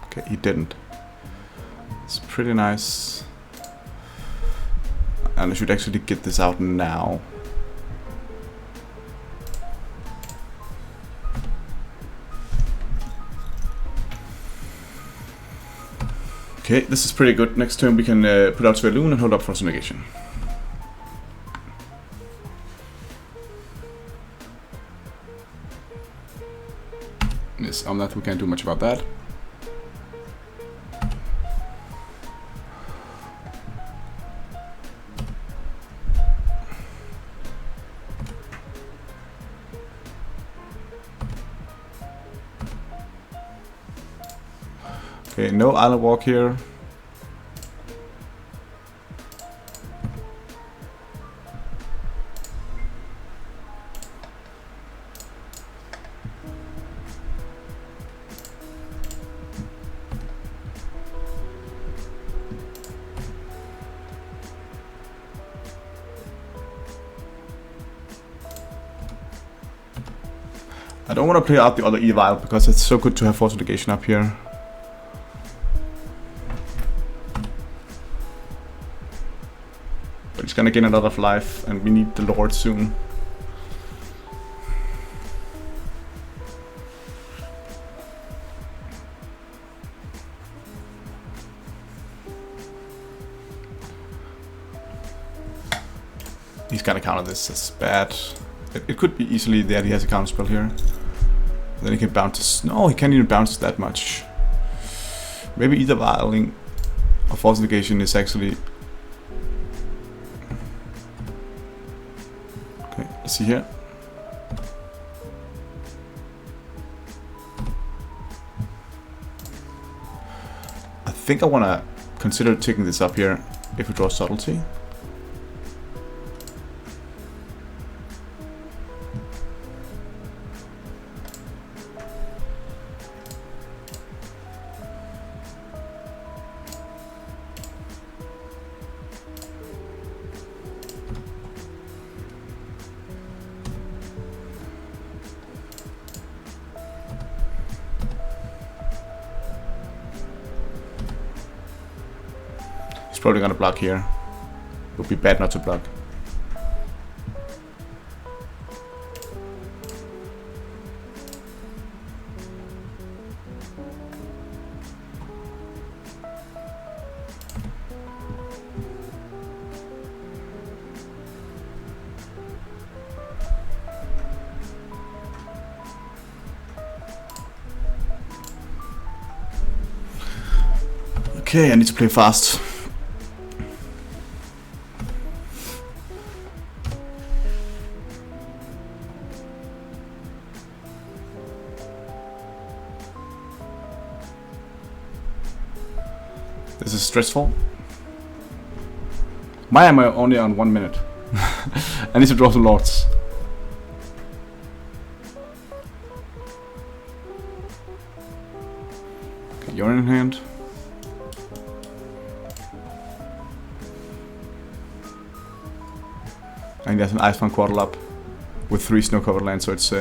Okay, he didn't. It's pretty nice. And I should actually get this out now. Okay, this is pretty good. Next turn we can put out Sverloon and hold up for some negation. Yes, on that we can't do much about that. Okay, no island walk here. I don't want to play out the other Evil because it's so good to have Force Negation up here. But it's gonna gain a lot of life and we need the Lord soon. He's gonna counter this as bad. It could be easily that he has a counter spell here. Then he can bounce. No, he can't even bounce that much. Maybe either vialing or Force Negation is actually. Okay, let's see here. I think I want to consider taking this up here if we draw Subtlety. Probably gonna block here. It would be bad not to block. Okay, I need to play fast. This is stressful. Why am I only on 1 minute? I need to draw some lords. Okay, Yorion in hand. I think there's an Iceman Quarter up with 3 snow covered lands, so it's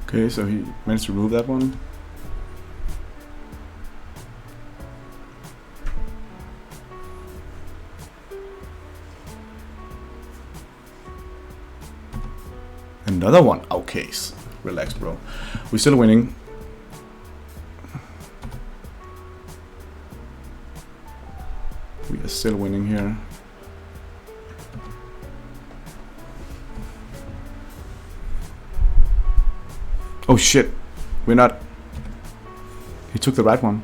okay, so he managed to remove that one. Another one. Okay, relax, bro. We're still winning. We are still winning here. Oh shit, we're not. He took the right one.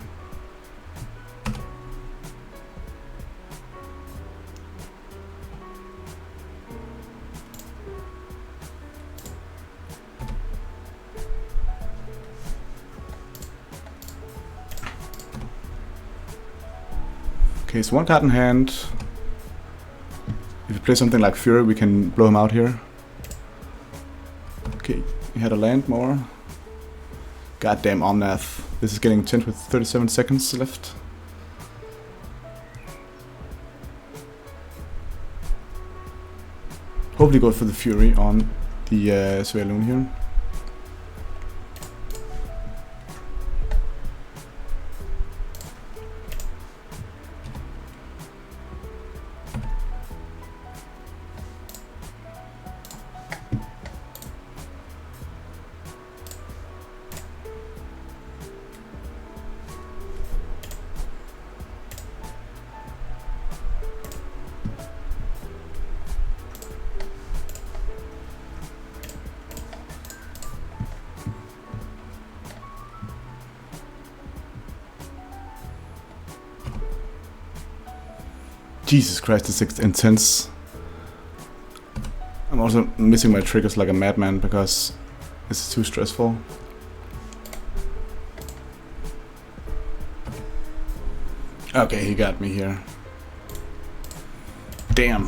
Okay, so 1 card in hand. If we play something like Fury, we can blow him out here. Okay, he had a land more. Goddamn Omnath. This is getting intense with 37 seconds left. Hopefully go for the Fury on the Svelun here. Jesus Christ, this is intense. I'm also missing my triggers like a madman because this is too stressful. Okay, he got me here. Damn.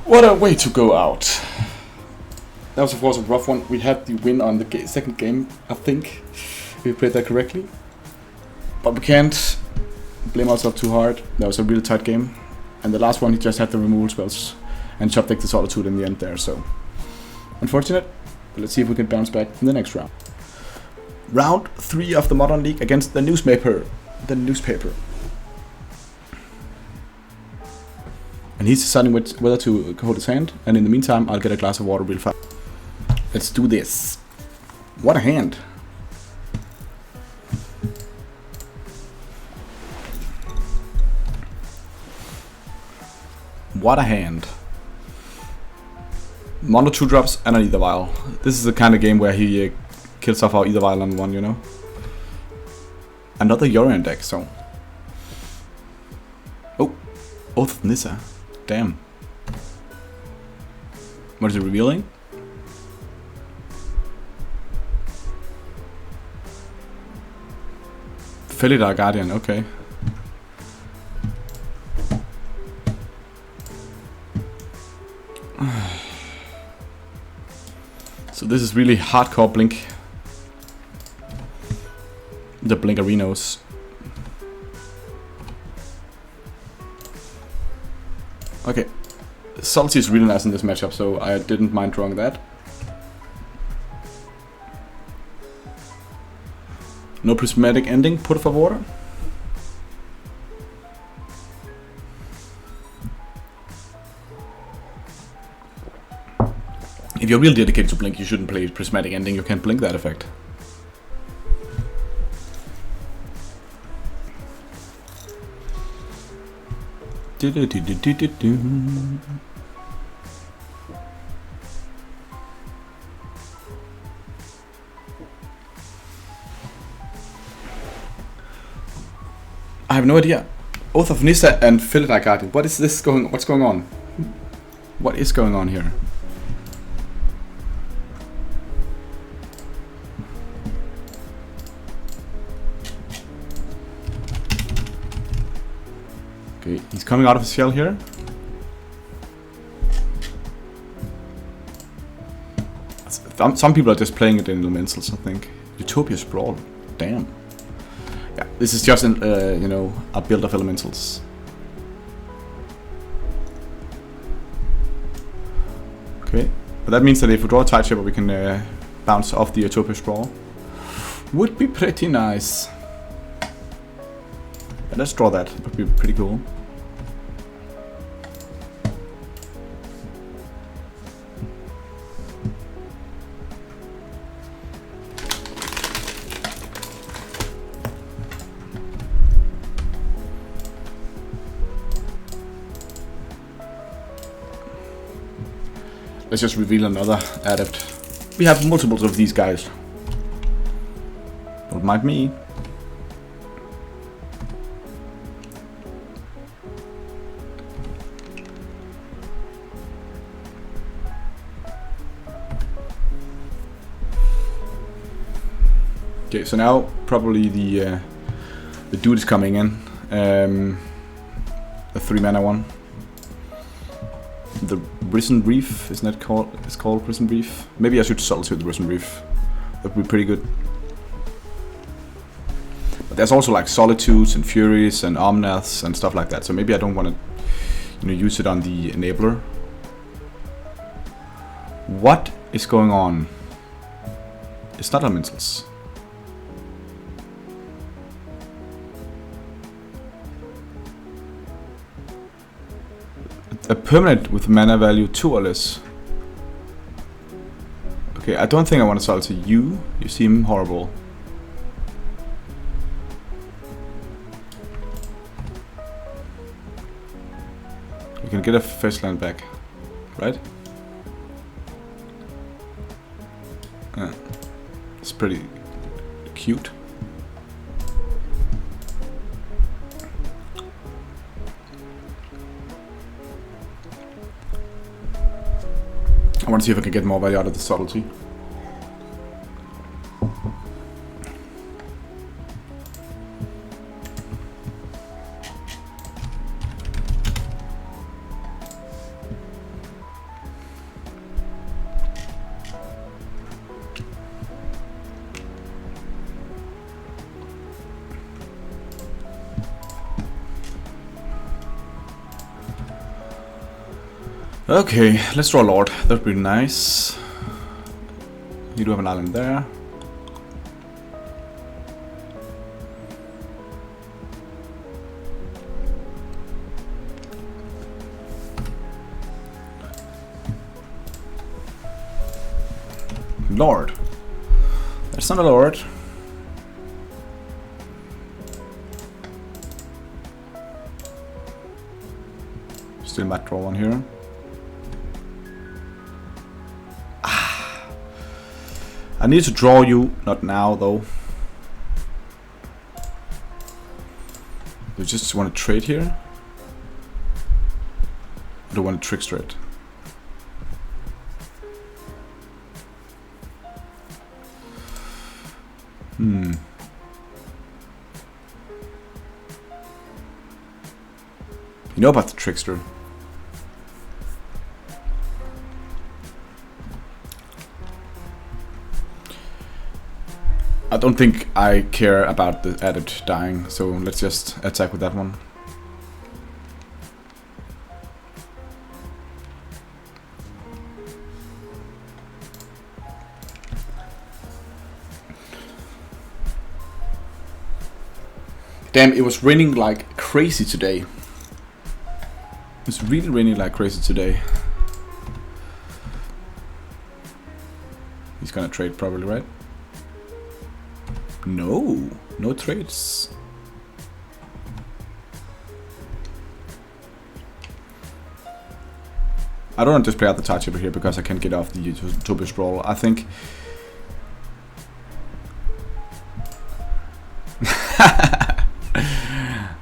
What a way to go out. That was of course a rough one. We had the win on the second game, I think, if we played that correctly. But we can't blame ourselves too hard. That was a really tight game. And the last one, he just had the removal spells and chopped the Solitude in the end there, so unfortunate. But let's see if we can bounce back in the next round. Round 3 of the Modern League against the newspaper. And he's deciding whether to hold his hand, and in the meantime I'll get a glass of water real fast. Let's do this. What a hand. What a hand. Mono 2-drops and an Ether Vial. This is the kind of game where he kills off our Ether Vial on one, you know. Another Yorion deck, so. Oh. Oath of Nissa. Damn. What is it revealing? Felidar Guardian, okay. So this is really hardcore Blink. The Blink Arenos. Okay. Subtlety is really nice in this matchup, so I didn't mind drawing that. No prismatic ending, por favor. If you're real dedicated to Blink, you shouldn't play prismatic ending, you can't blink that effect. I have no idea. Oath of Nissa and Felidar Guardian. What is this going? What's going on? What is going on here? Okay, he's coming out of his shell here. Some people are just playing it in elementals, I think. Utopia Sprawl. Damn. Yeah, this is just an, you know, a build of elementals. Okay, but that means that if we draw a tide shaper, we can bounce off the Utopia Sprawl. Would be pretty nice. Yeah, let's draw that. Would be pretty cool. Let's just reveal another adept. We have multiples of these guys. Don't mind me. Okay, so now probably the dude is coming in. The 3-mana one. The Risen Reef, isn't that called? It's called Risen Reef. Maybe I should subtlety the Risen Reef. That would be pretty good. But there's also like Solitudes and Furies and Omnaths and stuff like that. So maybe I don't want to, you know, use it on the enabler. What is going on? It's not elementals. A permanent with mana value 2 or less. Okay, I don't think I want to sell to you. You seem horrible. You can get a first land back, right? It's pretty cute. I want to see if I can get more value out of the subtlety. Okay, let's draw a Lord. That would be nice. You do have an island there. Lord. That's not a Lord. Still might draw one here. I need to draw you, not now though. You just want to trade here? I don't want to trickster it. You know about the trickster. I don't think I care about the adept dying, so let's just attack with that one. Damn, it was raining like crazy today. It's really raining like crazy today. He's gonna trade probably, right? No, no trades. I don't want to just play out the touch over here because I can't get off the Utopia Sprawl. I think...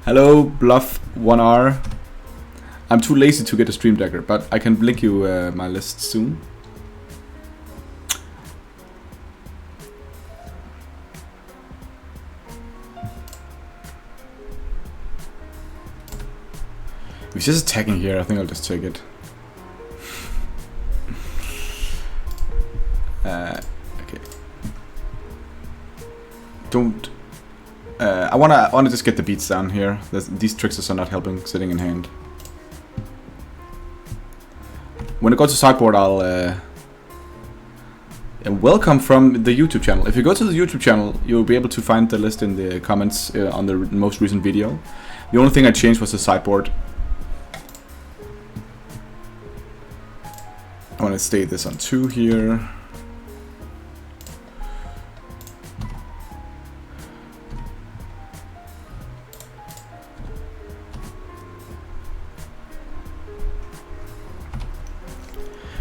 Hello, Bluff 1R. I'm too lazy to get a stream decker, but I can link you my list soon. If he's just attacking here, I think I'll just take it. Okay. Don't. I wanna just get the beats down here. These tricksters are not helping sitting in hand. When I go to sideboard, I'll welcome from the YouTube channel. If you go to the YouTube channel, you'll be able to find the list in the comments on the most recent video. The only thing I changed was the sideboard. I want to stay this on 2 here.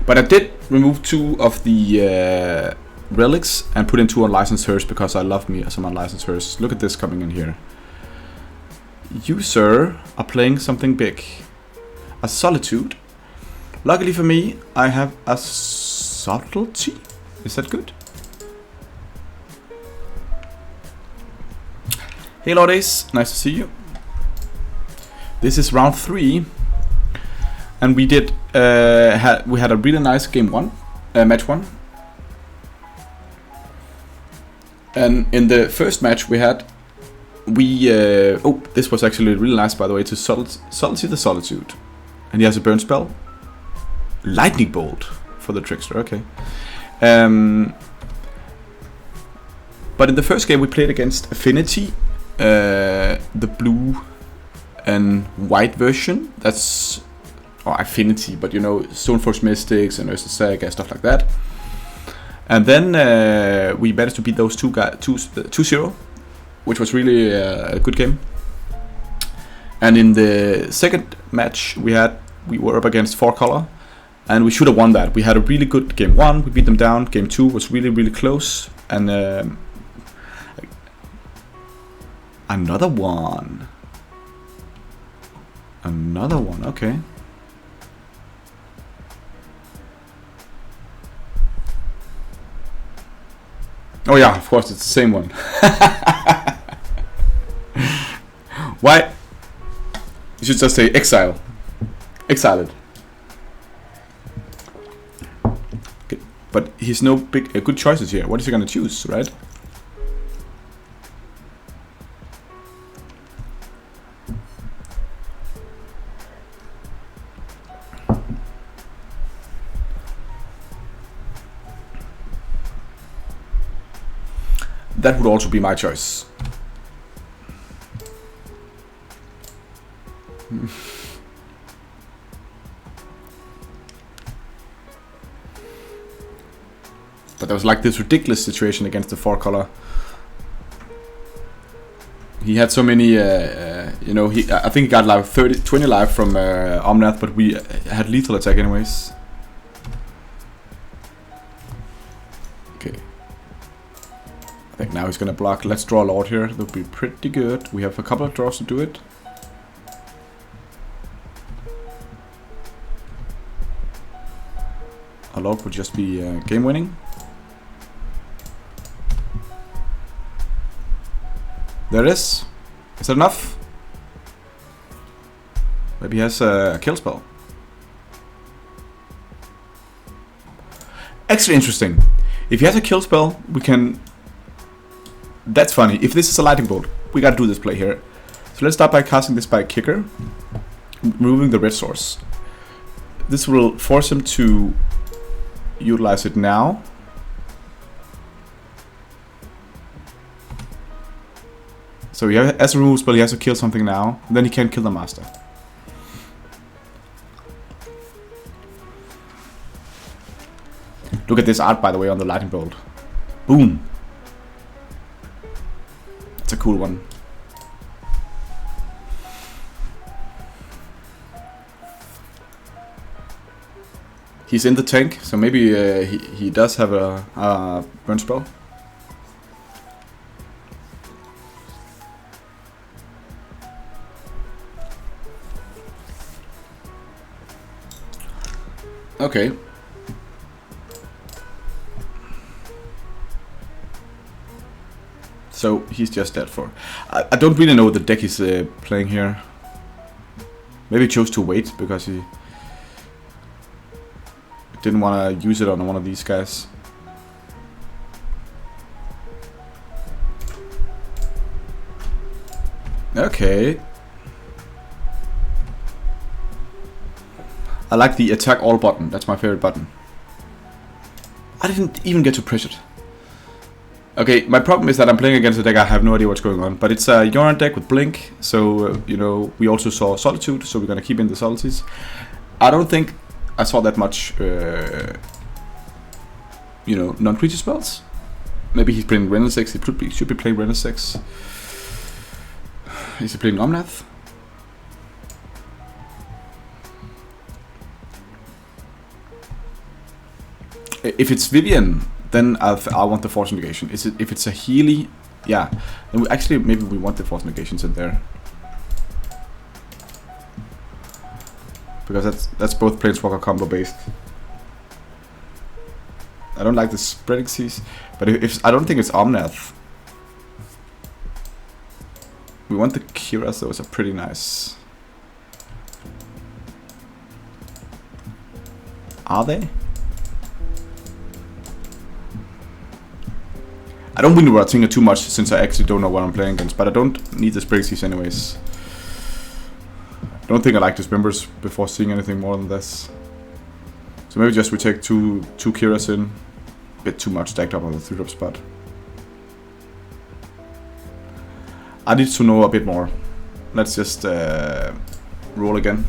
But I did remove 2 of the relics and put in 2 unlicensed hearse because I love me some unlicensed hearse. Look at this coming in here. You, sir, are playing something big. A solitude. Luckily for me, I have a subtlety. Is that good? Hey Lordes, nice to see you. This is round 3. And we did we had a really nice match 1. And in the first match we had this was actually really nice, by the way, to Subtlety the Solitude. And he has a burn spell. Lightning Bolt for the trickster, okay. But in the first game we played against Affinity, the blue and white version. That's Affinity, but you know, Stoneforge Mystics and Ursa Saga, stuff like that. And then we managed to beat those 2-0, which was really a good game. And in the second match we were up against 4-color, and we should have won that. We had a really good game 1, we beat them down. Game 2 was really, really close, and another one, okay. Oh yeah, of course, it's the same one. Why? You should just say exile. Exile it. Okay. But he's no good choices here. What is he gonna choose, right? That would also be my choice. But there was like this ridiculous situation against the 4-color. He had so many, you know, I think he got like 20 life from Omnath, but we had lethal attack anyways. Okay. I think now he's gonna block. Let's draw a Lord here. That would be pretty good. We have a couple of draws to do it. result would just be game winning. There it is. Is that enough? Maybe he has a kill spell. Actually interesting. If he has a kill spell, we can... That's funny. If this is a lightning bolt, we gotta do this play here. So let's start by casting this by kicker. Removing the red source. This will force him to utilize it now. So he has, as a removal spell, he has to kill something now. Then he can kill the master. Look at this art, by the way, on the lightning bolt. Boom. It's a cool one. He's in the tank, so maybe he does have a burn spell. Okay. So he's just dead for. I don't really know what the deck he's playing here. Maybe he chose to wait because he didn't want to use it on one of these guys. Okay. I like the attack all button. That's my favorite button. I didn't even get to press it. Okay, my problem is that I'm playing against a deck I have no idea what's going on. But it's a Yorion deck with Blink. So, you know, we also saw Solitude. So we're going to keep in the Subtleties. I don't think I saw that much, you know, non-creature spells. Maybe he's playing Renal 6. He should be playing Renal 6. Is he playing Omnath? If it's Vivian, then I want the Force Negation. If it's a Healy, yeah. And actually, maybe we want the Force Negations in there. Because that's both Planeswalker combo based. I don't like the Spreading Seas, but if I don't think it's Omnath. We want the Kiras, those are pretty nice. Are they? I don't really want to think too much since I actually don't know what I'm playing against, but I don't need the Spreading Seas anyways. I don't think I like Dismembers before seeing anything more than this. So maybe just we take two Kiras in. A bit too much stacked up on the 3-drop spot. I need to know a bit more. Let's just roll again.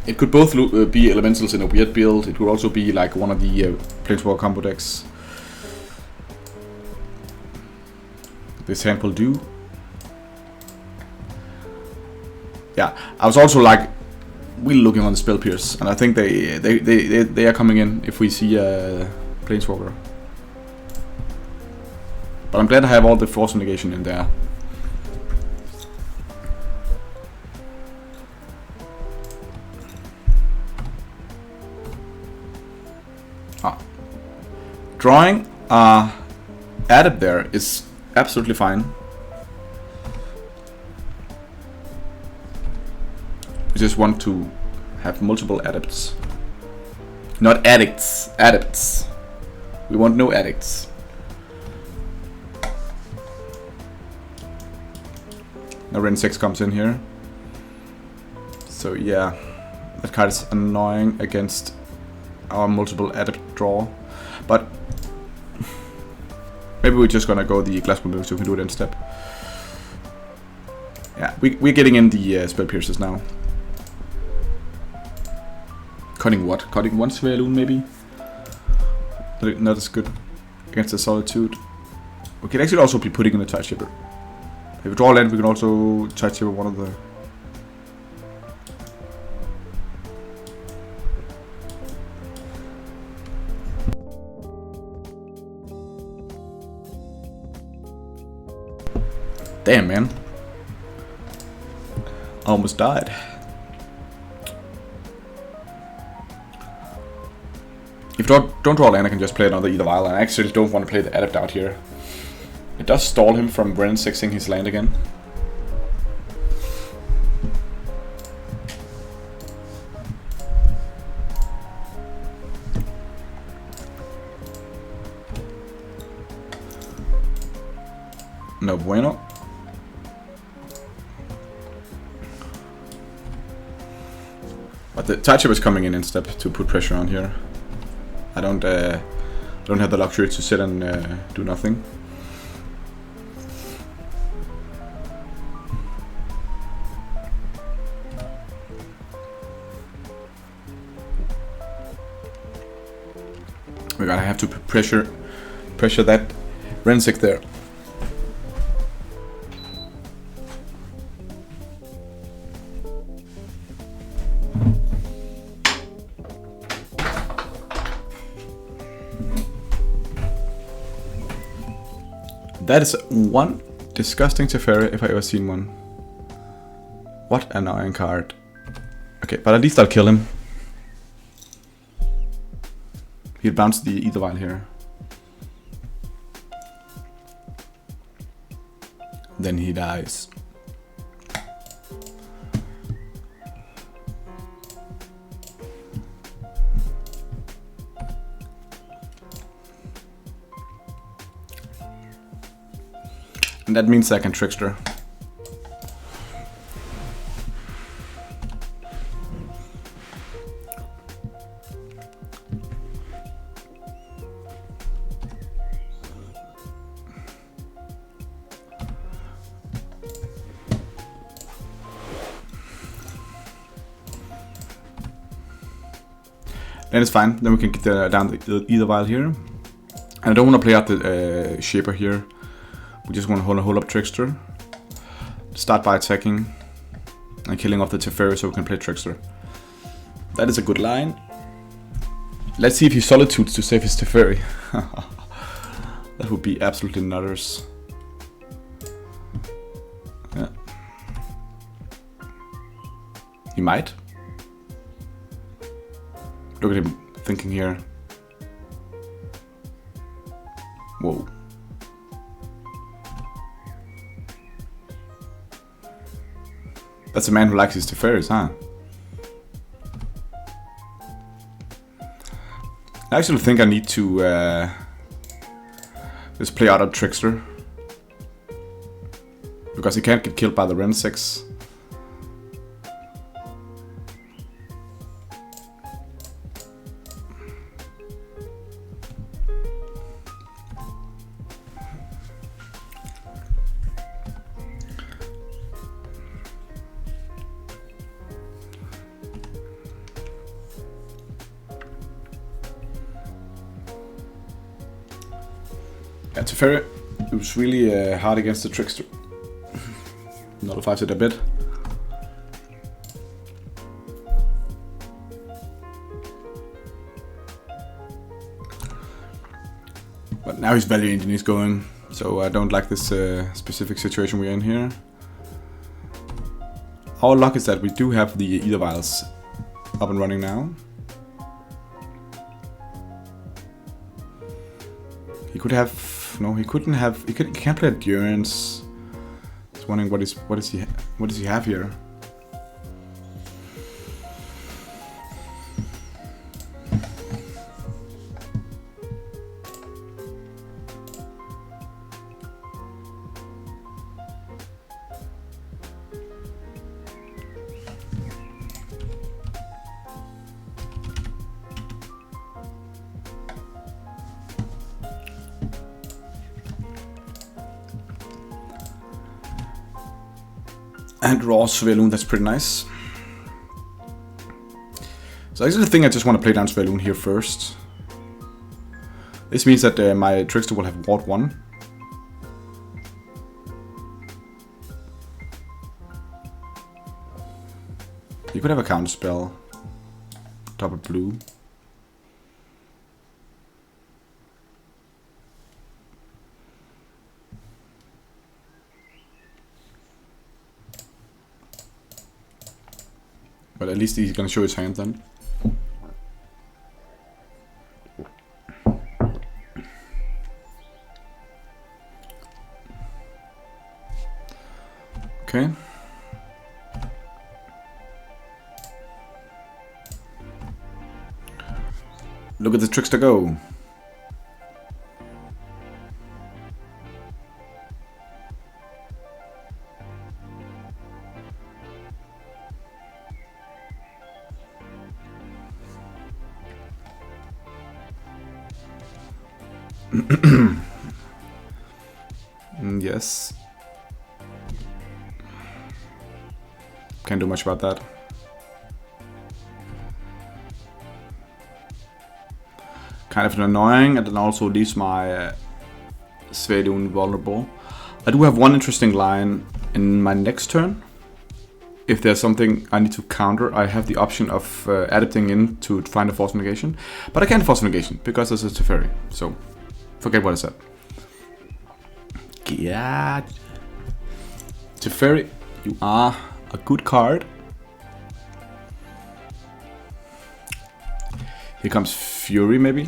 It could both be elementals in a weird build. It could also be like one of the Planeswalker combo decks. This hand will do. Yeah, I was also like really looking on the spell pierce, and I think they are coming in if we see a Planeswalker. But I'm glad I have all the Force Negation in there. Drawing added there is absolutely fine. We just want to have multiple adepts. Not addicts, adepts. We want no addicts. Now Ren 6 comes in here. So yeah, that card is annoying against our multiple adept draw. But maybe we're just gonna go the Glass Move so we can do it in step. Yeah, we're getting in the spell pierces now. Cutting what? Cutting one Svelun maybe? Not as good against the Solitude. We can actually also be putting in the Tideshipper. If we draw land, we can also Tideshipper one of the... Damn, man. I almost died. If don't draw land, I can just play another Either Vial, and I actually don't want to play the Adept out here. It does stall him from Ren 6ing his land again. No bueno. But the tide chip is coming in instead to put pressure on here. I don't have the luxury to sit and do nothing. We're gonna have to pressure that Rensick there. That is one disgusting Teferi if I ever seen one. What an annoying card. Okay, but at least I'll kill him. He'll bounce the Either Vial here. Then he dies. And that means I can Trickster. Then it's fine. Then we can get down the Either Vial here. And I don't want to play out the Shaper here. We just want to hold up Trickster. Start by attacking and killing off the Teferi so we can play Trickster. That is a good line. Let's see if he Solitudes to save his Teferi. That would be absolutely nutters. Yeah. He might. Look at him thinking here. Whoa. That's a man who likes his Teferis, huh? I actually think I need to just play out a Trickster. Because he can't get killed by the Ren 6. Yeah, Teferi, it was really hard against the Trickster. Nullifies it a bit. But now his value engine is going, so I don't like this specific situation we're in here. Our luck is that we do have the Either Vials up and running now. He could have... No, he couldn't have... He can't play Endurance. Just wondering what does he have here? And raw Svelun, that's pretty nice. So I actually think I just want to play down Svelun here first. This means that my Trickster will have Ward 1. You could have a counter spell. Double blue. But at least he's gonna show his hand then. Okay. Look at the trickster go. Yes. Can't do much about that. Kind of annoying, and then also leaves my Svedun vulnerable. I do have one interesting line in my next turn. If there's something I need to counter, I have the option of adapting in to find a force negation. But I can't force negation because there's a Teferi. So, forget what I said. Yeah. Teferi, you are a good card. Here comes Fury, maybe.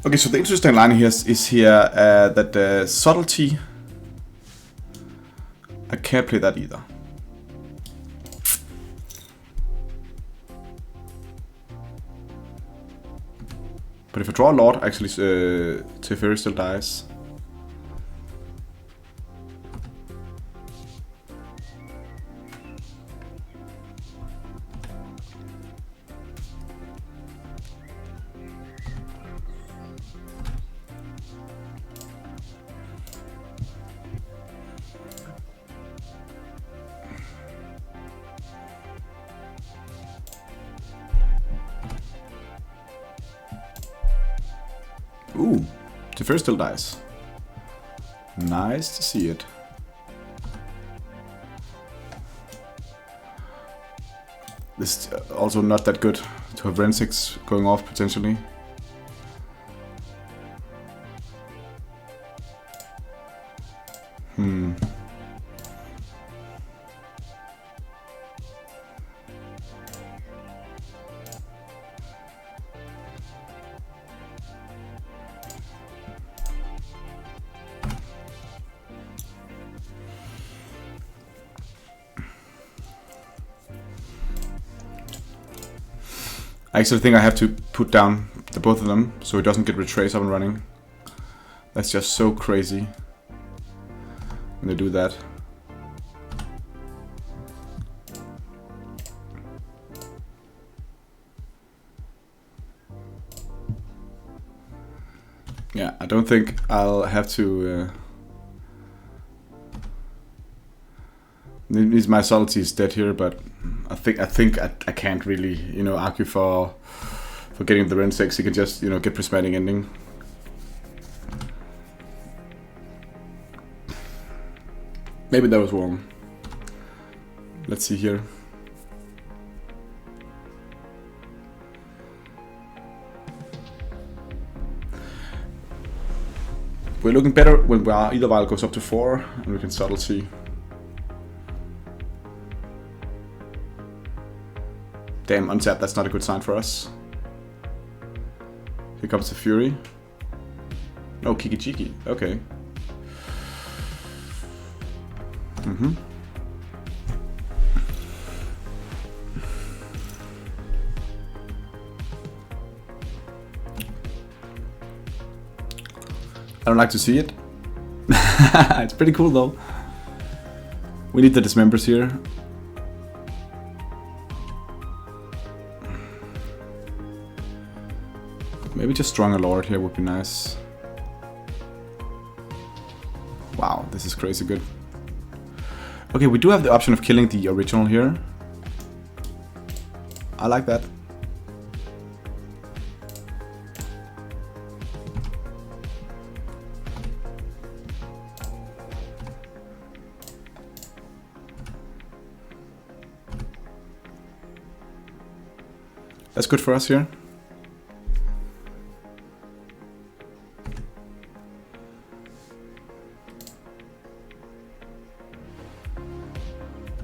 Okay, so the interesting line here is here that Subtlety, I can't play that either. But if I draw a Lord, actually Teferi still dies. Ooh, Teferi still dies. Nice to see it. This is also not that good to have Ren 6 going off potentially. I actually think I have to put down the both of them so it doesn't get retrace up and running. That's just so crazy when they do that. Yeah, I don't think I'll have to. My Subtlety is dead here, but I think I can't really, you know, argue for getting the Ren 6. You can just, you know, get prismatic ending. Maybe that was wrong. Let's see here. We're looking better when either while goes up to 4 and we can Subtlety. Damn, untap, that's not a good sign for us. Here comes the Fury. No, Kiki Chiki, okay. I don't like to see it. It's pretty cool though. We need the dismembers here. Maybe just Stronger Lord here would be nice. Wow, this is crazy good. Okay, we do have the option of killing the original here. I like that. That's good for us here.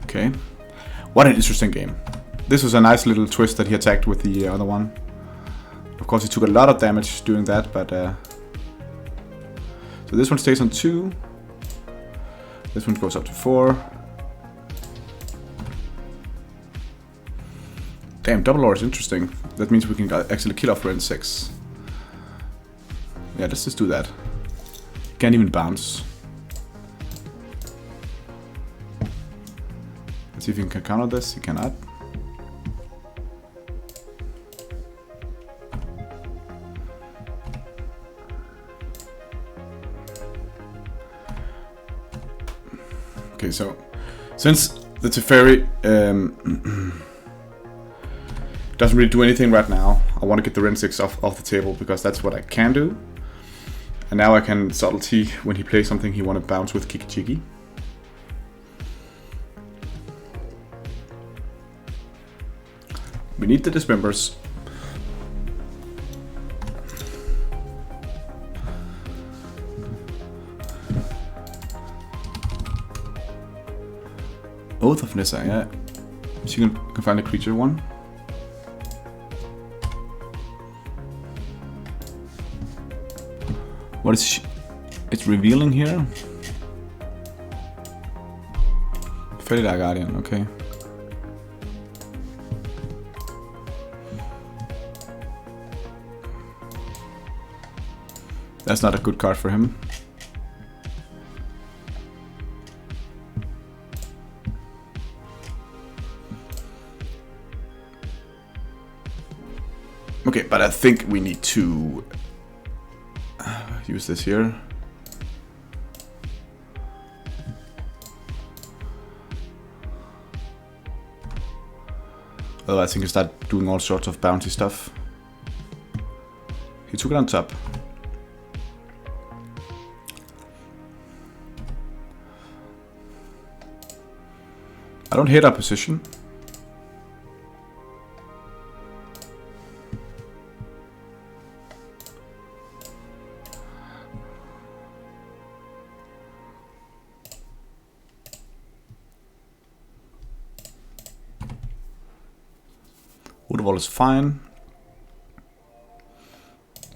Okay, what an interesting game. This was a nice little twist that he attacked with the other one. Of course, he took a lot of damage doing that, but... So this one stays on 2. This one goes up to 4. Damn, double lore is interesting. That means we can actually kill off Ren 6. Yeah, let's just do that. Can't even bounce. Let's see if he can counter this. He cannot. Okay, so since the Teferi doesn't really do anything right now, I want to get the Ren 6 off the table because that's what I can do. And now I can Subtlety when he plays something he want to bounce with Kiki-Jiki. We need the Dismembers. Oath of Nissa, yeah. So you can find a creature one. What is it's revealing here? Felidar Guardian, okay. That's not a good card for him. Okay, but I think we need to use this here. Otherwise, he can start doing all sorts of bounty stuff. He took it on top. I don't hate our position. Woodwall is fine.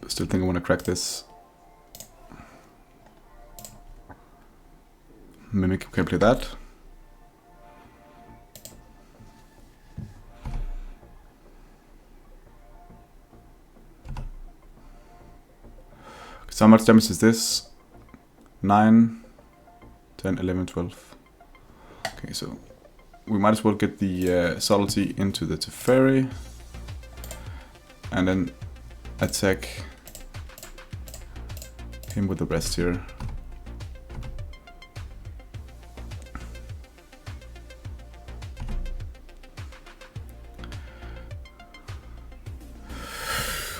I still think I want to crack this. Mimic can play that. So how much damage is this? 9, 10, 11, 12. Okay, so we might as well get the Subtlety into the Teferi. And then attack him with the rest here.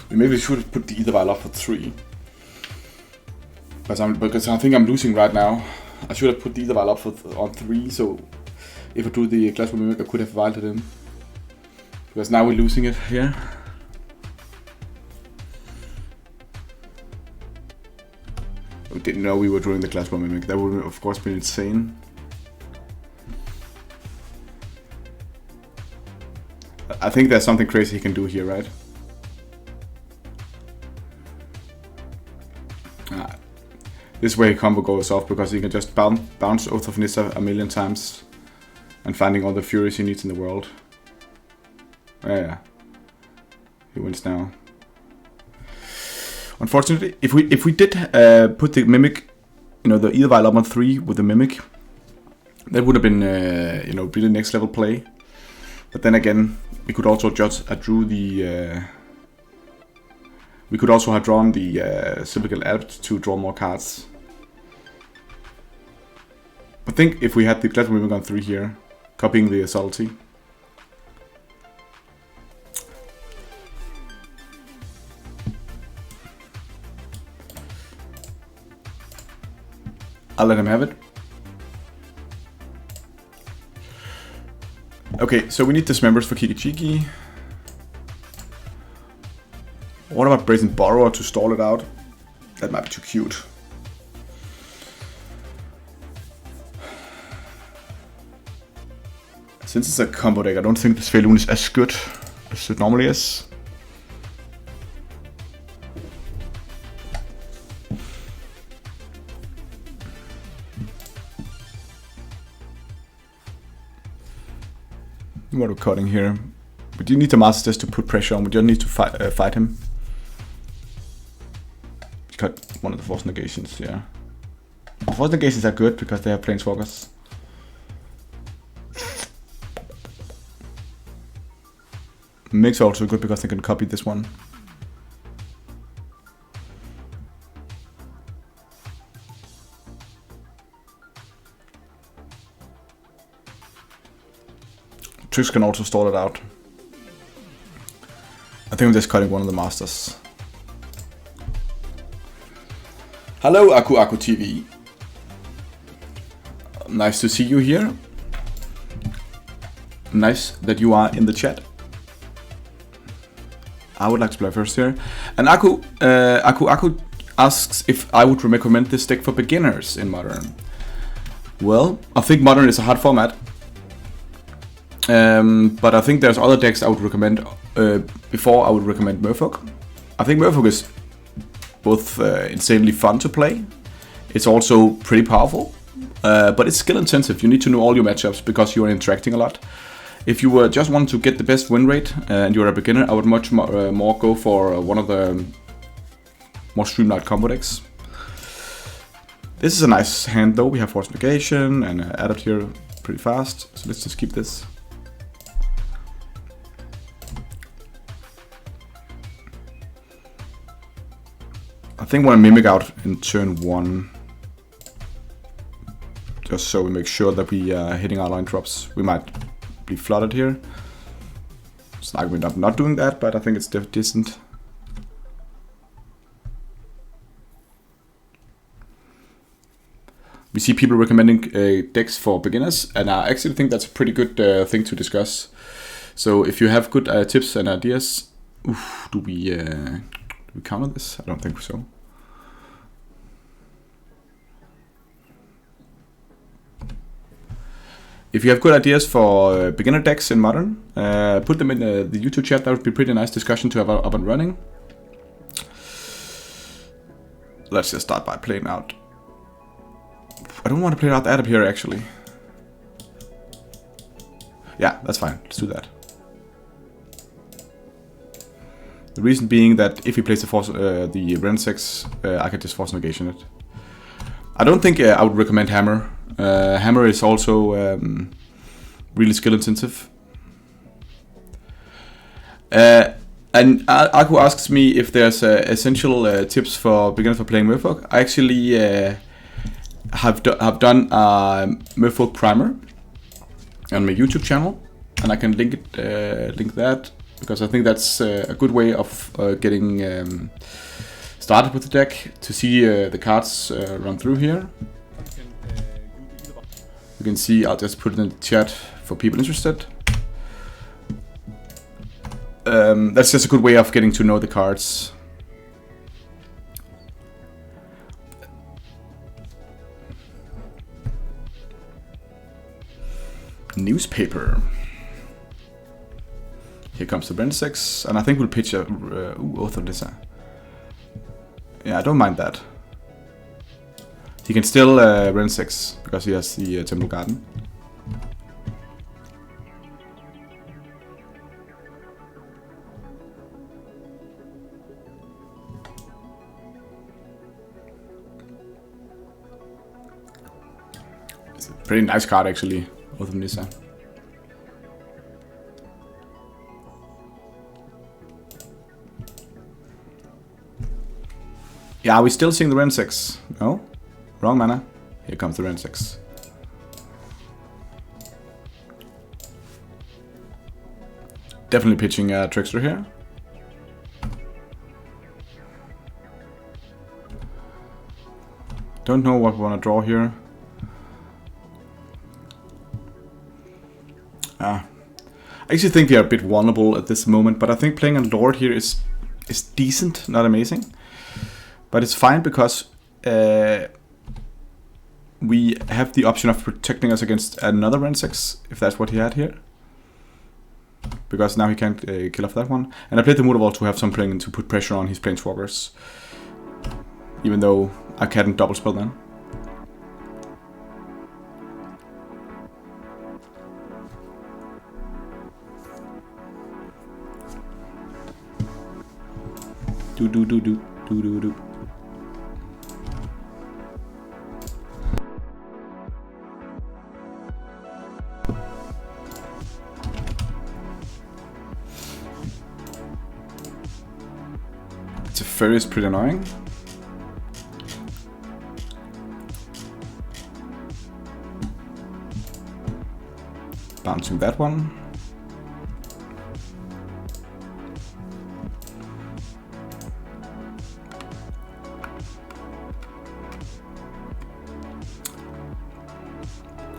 We maybe should have put the Ether Vial up for 3. Because I think I'm losing right now. I should have put the Ether Vial up on 3, so if I do the Glasswell Mimic, I could have Vialed it in. Because now we're losing it here. We didn't know we were doing the Glasswell Mimic. That would have, of course, been insane. I think there's something crazy he can do here, right? This way combo goes off because he can just bounce Oath of Nissa a million times and finding all the furies he needs in the world. Yeah, he wins now. Unfortunately, if we did put the Mimic, you know, the Ether Vial up on 3 with the Mimic, that would have been you know, really next level play. But then again, we could also just drew the. We could also have drawn the Symbolical Adept to draw more cards. I think if we had the Glasswell Mimic on 3 here, copying the Subtlety. I'll let him have it. Okay, so we need Dismembers for Kiki-Jiki. What about Brazen Borrower to stall it out? That might be too cute. Since it's a combo deck, I don't think this Faelun is as good as it normally is. What are we cutting here? We do need the Master Test to put pressure on. We just need to fight him. Cut one of the Force Negations, yeah. The Force Negations are good because they have Planeswalkers. Makes also good because they can copy this one. Tricks can also stall it out. I think I'm just cutting one of the masters. Hello, Aku Aku TV. Nice to see you here. Nice that you are in the chat. I would like to play first here. And Aku asks if I would recommend this deck for beginners in Modern. Well, I think Modern is a hard format. But I think there's other decks I would recommend before I would recommend Merfolk. I think Merfolk is both insanely fun to play. It's also pretty powerful, but it's skill intensive. You need to know all your matchups because you are interacting a lot. If you just want to get the best win rate and you're a beginner, I would much more go for one of the more streamlined combo decks. This is a nice hand though. We have Force Negation and Adapt here pretty fast, so let's just keep this. I think I want to Mimic out in turn 1. Just so we make sure that we are hitting our line drops. We might be flooded here. It's like we're not doing that, but I think it's decent. We see people recommending decks for beginners, and I actually think that's a pretty good thing to discuss. So if you have good tips and ideas, do we counter this? I don't think so. If you have good ideas for beginner decks in Modern, put them in the YouTube chat. That would be a pretty nice discussion to have up and running. Let's just start by playing out. I don't want to play out the Adapt here actually. Yeah, that's fine. Let's do that. The reason being that if he plays the Ren 6, I could just Force Negation it. I don't think I would recommend Hammer. Hammer is also really skill intensive. And Aku asks me if there's essential tips for beginners for playing Merfolk. I actually have done a Merfolk primer on my YouTube channel, and I can link that because I think that's a good way of getting started with the deck to see the cards run through here. You can see, I'll just put it in the chat for people interested. That's just a good way of getting to know the cards. Newspaper. Here comes the Ren 6, and I think we'll pitch a Oath of Lissa. Yeah, I don't mind that. He can still Ren 6 because he has the Temple Garden. It's a pretty nice card actually, Oath of Nissa. Yeah, are we still seeing the Ren 6? No? Wrong mana. Here comes the Ren 6. Definitely pitching Trickster here. Don't know what we want to draw here. I actually think we are a bit vulnerable at this moment, but I think playing a Lord here is decent, not amazing. But it's fine because we have the option of protecting us against another Ren 6, if that's what he had here. Because now he can't kill off that one. And I played the Mutavault to have some playing to put pressure on his Planeswalkers. Even though I can't double spell then. Do. Teferi is pretty annoying. Bouncing that one.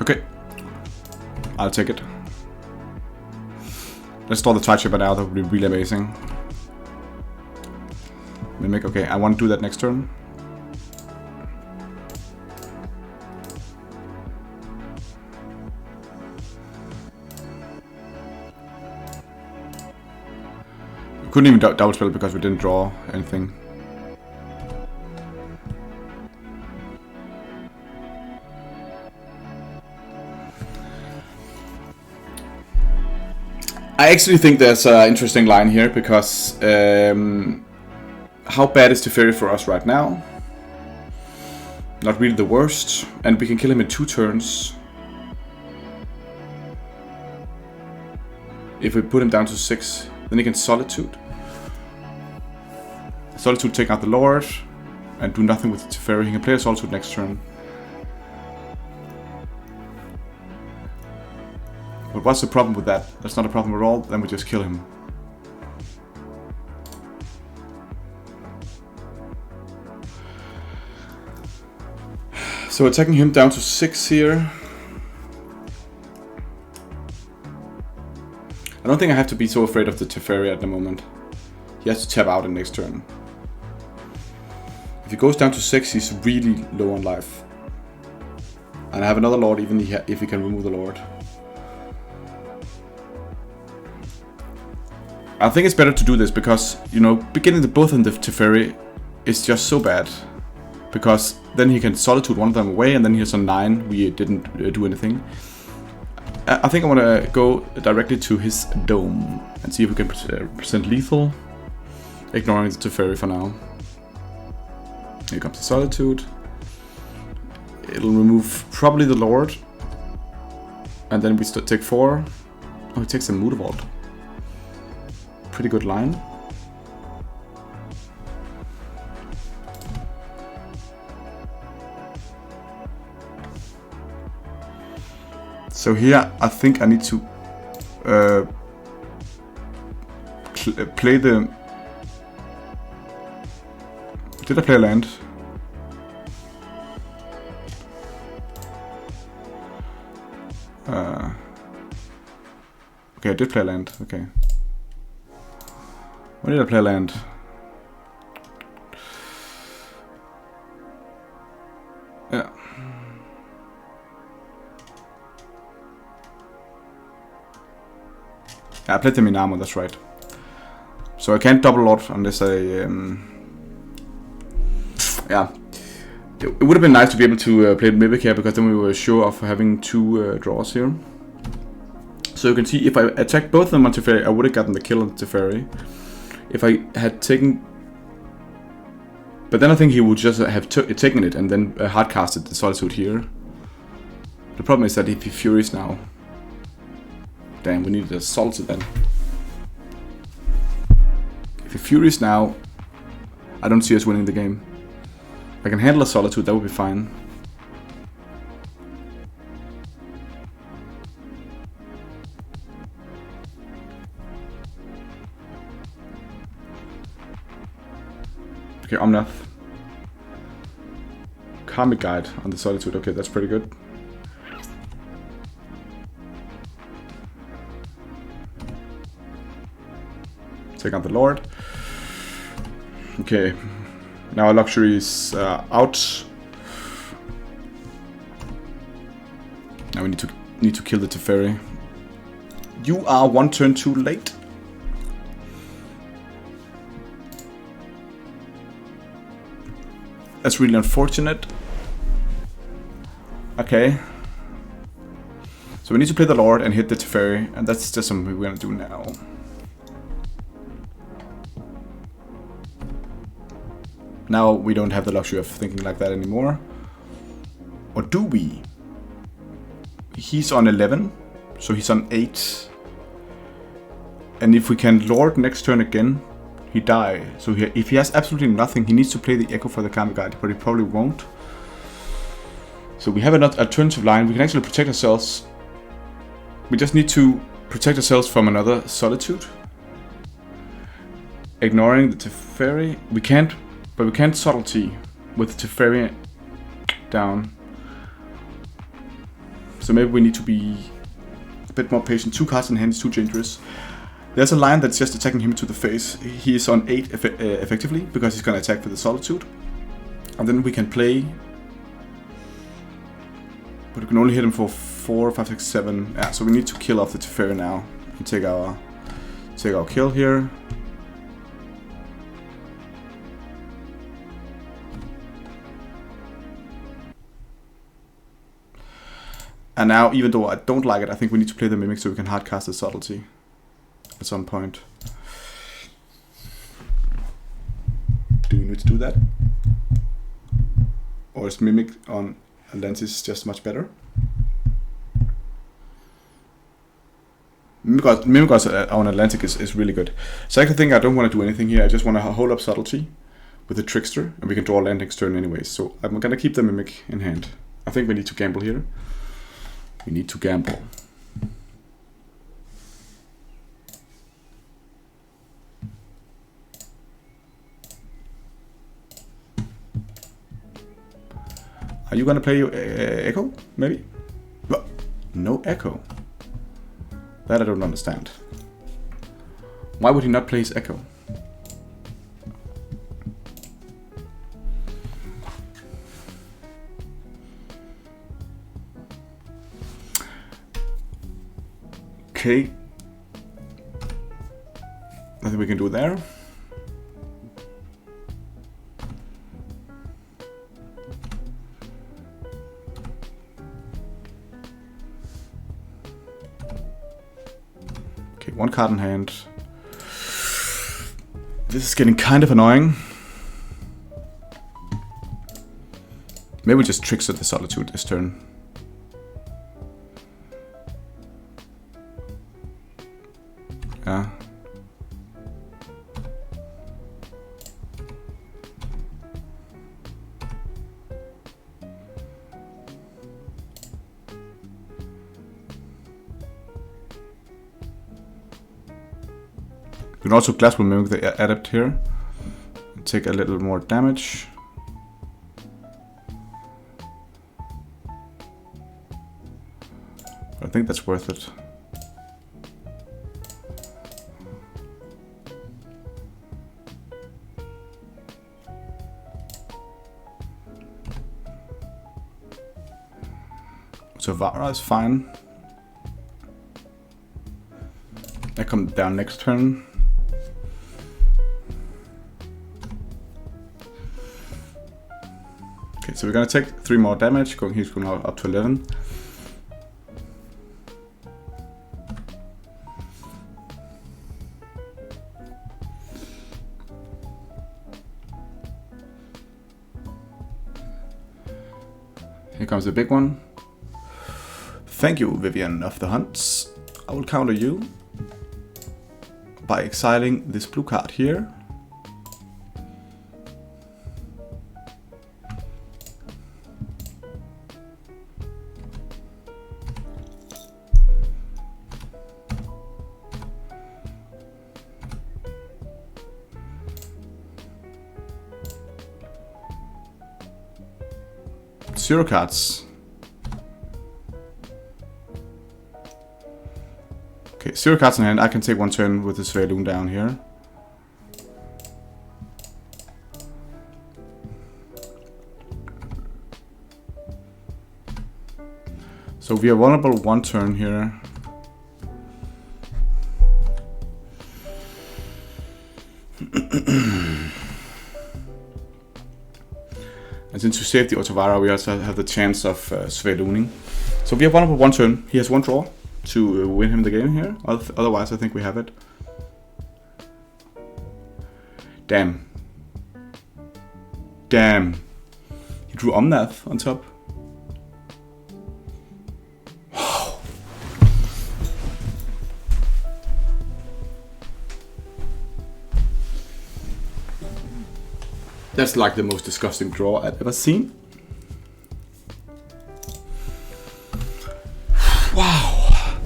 Okay, I'll take it. Let's store the Tide Shaper now, that would be really amazing. Mimic, okay, I want to do that next turn. We couldn't even double spell because we didn't draw anything. I actually think there's an interesting line here because how bad is Teferi for us right now? Not really the worst, and we can kill him in 2 turns. If we put him down to 6, then he can Solitude. Solitude take out the Lord and do nothing with Teferi. He can play a Solitude next turn. But what's the problem with that? That's not a problem at all, then we just kill him. So attacking him down to 6 here. I don't think I have to be so afraid of the Teferi at the moment. He has to tap out in next turn. If he goes down to 6, he's really low on life. And I have another Lord even if he can remove the Lord. I think it's better to do this because, you know, beginning the both in the Teferi is just so bad. Because then he can Solitude one of them away and then he has a 9, we didn't do anything. I think I want to go directly to his Dome and see if we can present lethal. Ignoring the Teferi for now. Here comes the Solitude. It'll remove probably the Lord. And then we take 4. Oh, he takes the Mutavault. Pretty good line. So here I think I need to play the... Did I play a land? Okay, I did play a land, okay. When did I play land? Yeah. I played the Minamo, that's right. So I can't double Lord unless I... yeah. It would have been nice to be able to play the Mimic here because then we were sure of having 2 draws here. So you can see if I attacked both of them on Teferi, I would have gotten the kill on Teferi. If I had taken... But then I think he would just have taken it and then hardcasted the Solitude here. The problem is that if he Furies now... Damn, we needed a Solitude then. If he Furies now, I don't see us winning the game. If I can handle a Solitude, that would be fine. Okay, Omnath. Karmic Guide on the Solitude. Okay, that's pretty good. Take out the Lord. Okay. Now our luxury is out. Now we need to kill the Teferi. You are one turn too late. That's really unfortunate. Okay. So we need to play the Lord and hit the Teferi, and that's just something we're gonna do now. Now we don't have the luxury of thinking like that anymore. Or do we? He's on 11, so he's on 8. And if we can Lord next turn again, he die. So if he has absolutely nothing, he needs to play the Echo for the Karmic Guide, but he probably won't. So we have an alternative line. We can actually protect ourselves. We just need to protect ourselves from another Solitude. Ignoring the Teferi. We can't, but we can't Subtlety with the Teferi down. So maybe we need to be a bit more patient. 2 cards in hand is too dangerous. There's a line that's just attacking him to the face. He is on 8 effectively, because he's going to attack with the Solitude. And then we can play... But we can only hit him for 4, 5, 6, 7. Yeah, so we need to kill off the Teferi now. And take our kill here. And now, even though I don't like it, I think we need to play the Mimic so we can hardcast the Subtlety at some point. Do we need to do that? Or is Mimic on Atlantis just much better? Mimic on Atlantic is really good. Second thing, I don't want to do anything here. I just want to hold up Subtlety with the Trickster, and we can draw land next turn anyways. So I'm going to keep the Mimic in hand. I think we need to gamble here. We need to gamble. Are you gonna play Echo? Maybe? No Echo. That I don't understand. Why would he not play his Echo? Okay. Nothing we can do there. Okay, 1 card in hand. This is getting kind of annoying. Maybe we just Trickster the Solitude this turn. Yeah. We can also Glasswood Mimic the Adept here. Take a little more damage. I think that's worth it. So Vara is fine. That comes down next turn. Okay, so we're gonna take 3 more damage. He's going up to 11. Here comes the big one. Thank you, Vivian of the Hunts. I will counter you by exiling this blue card here. Zero cards. Okay, 0 cards in hand. I can take 1 turn with this Veilun down here. So we are vulnerable one turn here. And since we saved the Otavara, we also have the chance of Svelooning. So we are vulnerable one turn. He has one draw to win him the game here. Otherwise, I think we have it. Damn. Damn. He drew Omnath on top. Wow. That's like the most disgusting draw I've ever seen. Wow.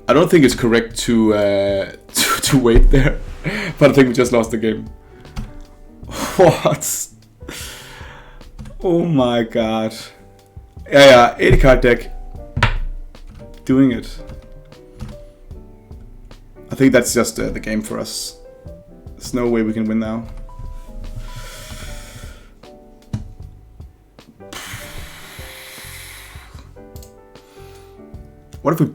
I don't think it's correct to wait there, but I think we just lost the game. What? Oh my god. Yeah, 80 card deck. Doing it. I think that's just the game for us. There's no way we can win now. What if we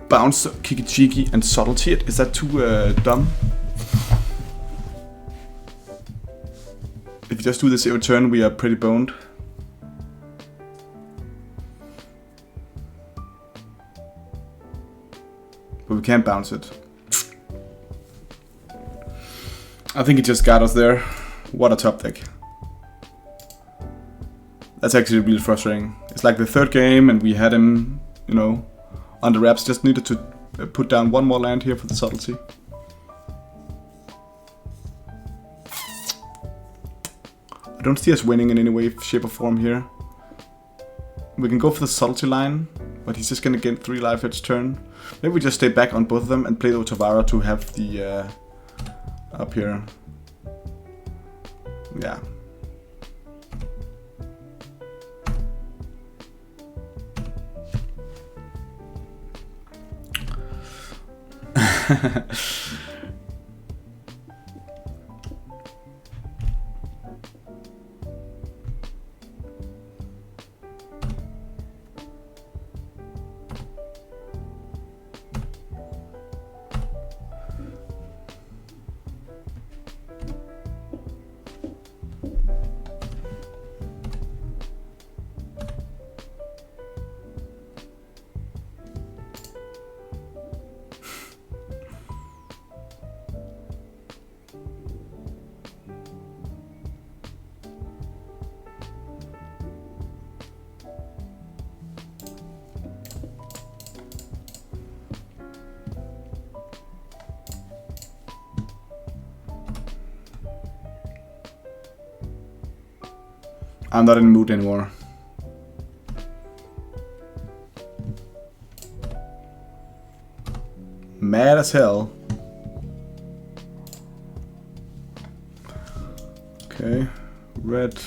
bounce Kikijiki and Subtlety it? Is that too dumb? If you just do this every turn, we are pretty boned. But we can't bounce it. I think he just got us there. What a top deck. That's actually really frustrating. It's like the third game and we had him, you know, on the wraps. Just needed to put down one more land here for the Subtlety. I don't see us winning in any way, shape or form here. We can go for the Subtlety line, but he's just gonna get 3 life each turn. Maybe we just stay back on both of them and play the Otavara to have the up here. Yeah. I'm not in the mood anymore. Mad as hell. Okay, red.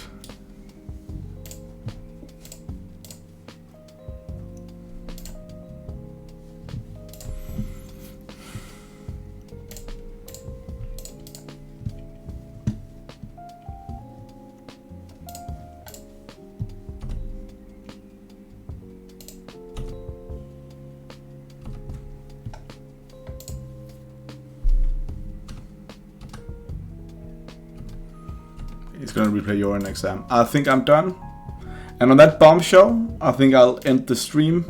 He's gonna replay Yorion next time. I think I'm done. And on that bombshell, I think I'll end the stream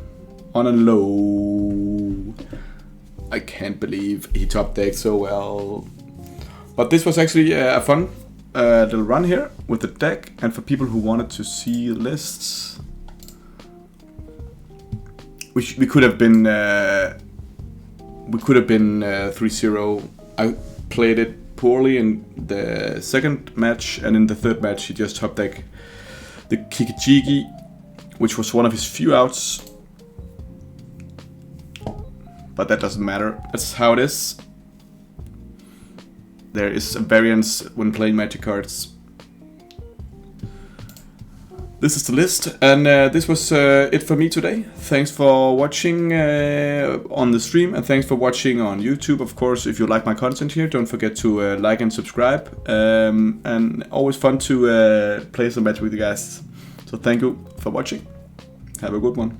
on a low. I can't believe he top decked so well. But this was actually a fun little run here with the deck. And for people who wanted to see lists, we could have been 3-0. I played it poorly in the second match, and in the third match he just top decked the Kikijiki, which was one of his few outs. But that doesn't matter. That's how it is. There is a variance when playing Magic cards. This is the list, and this was it for me today. Thanks for watching on the stream, and thanks for watching on YouTube. Of course, if you like my content here, don't forget to like and subscribe. And always fun to play some Magic with you guys. So So thank you for watching. Have a good one.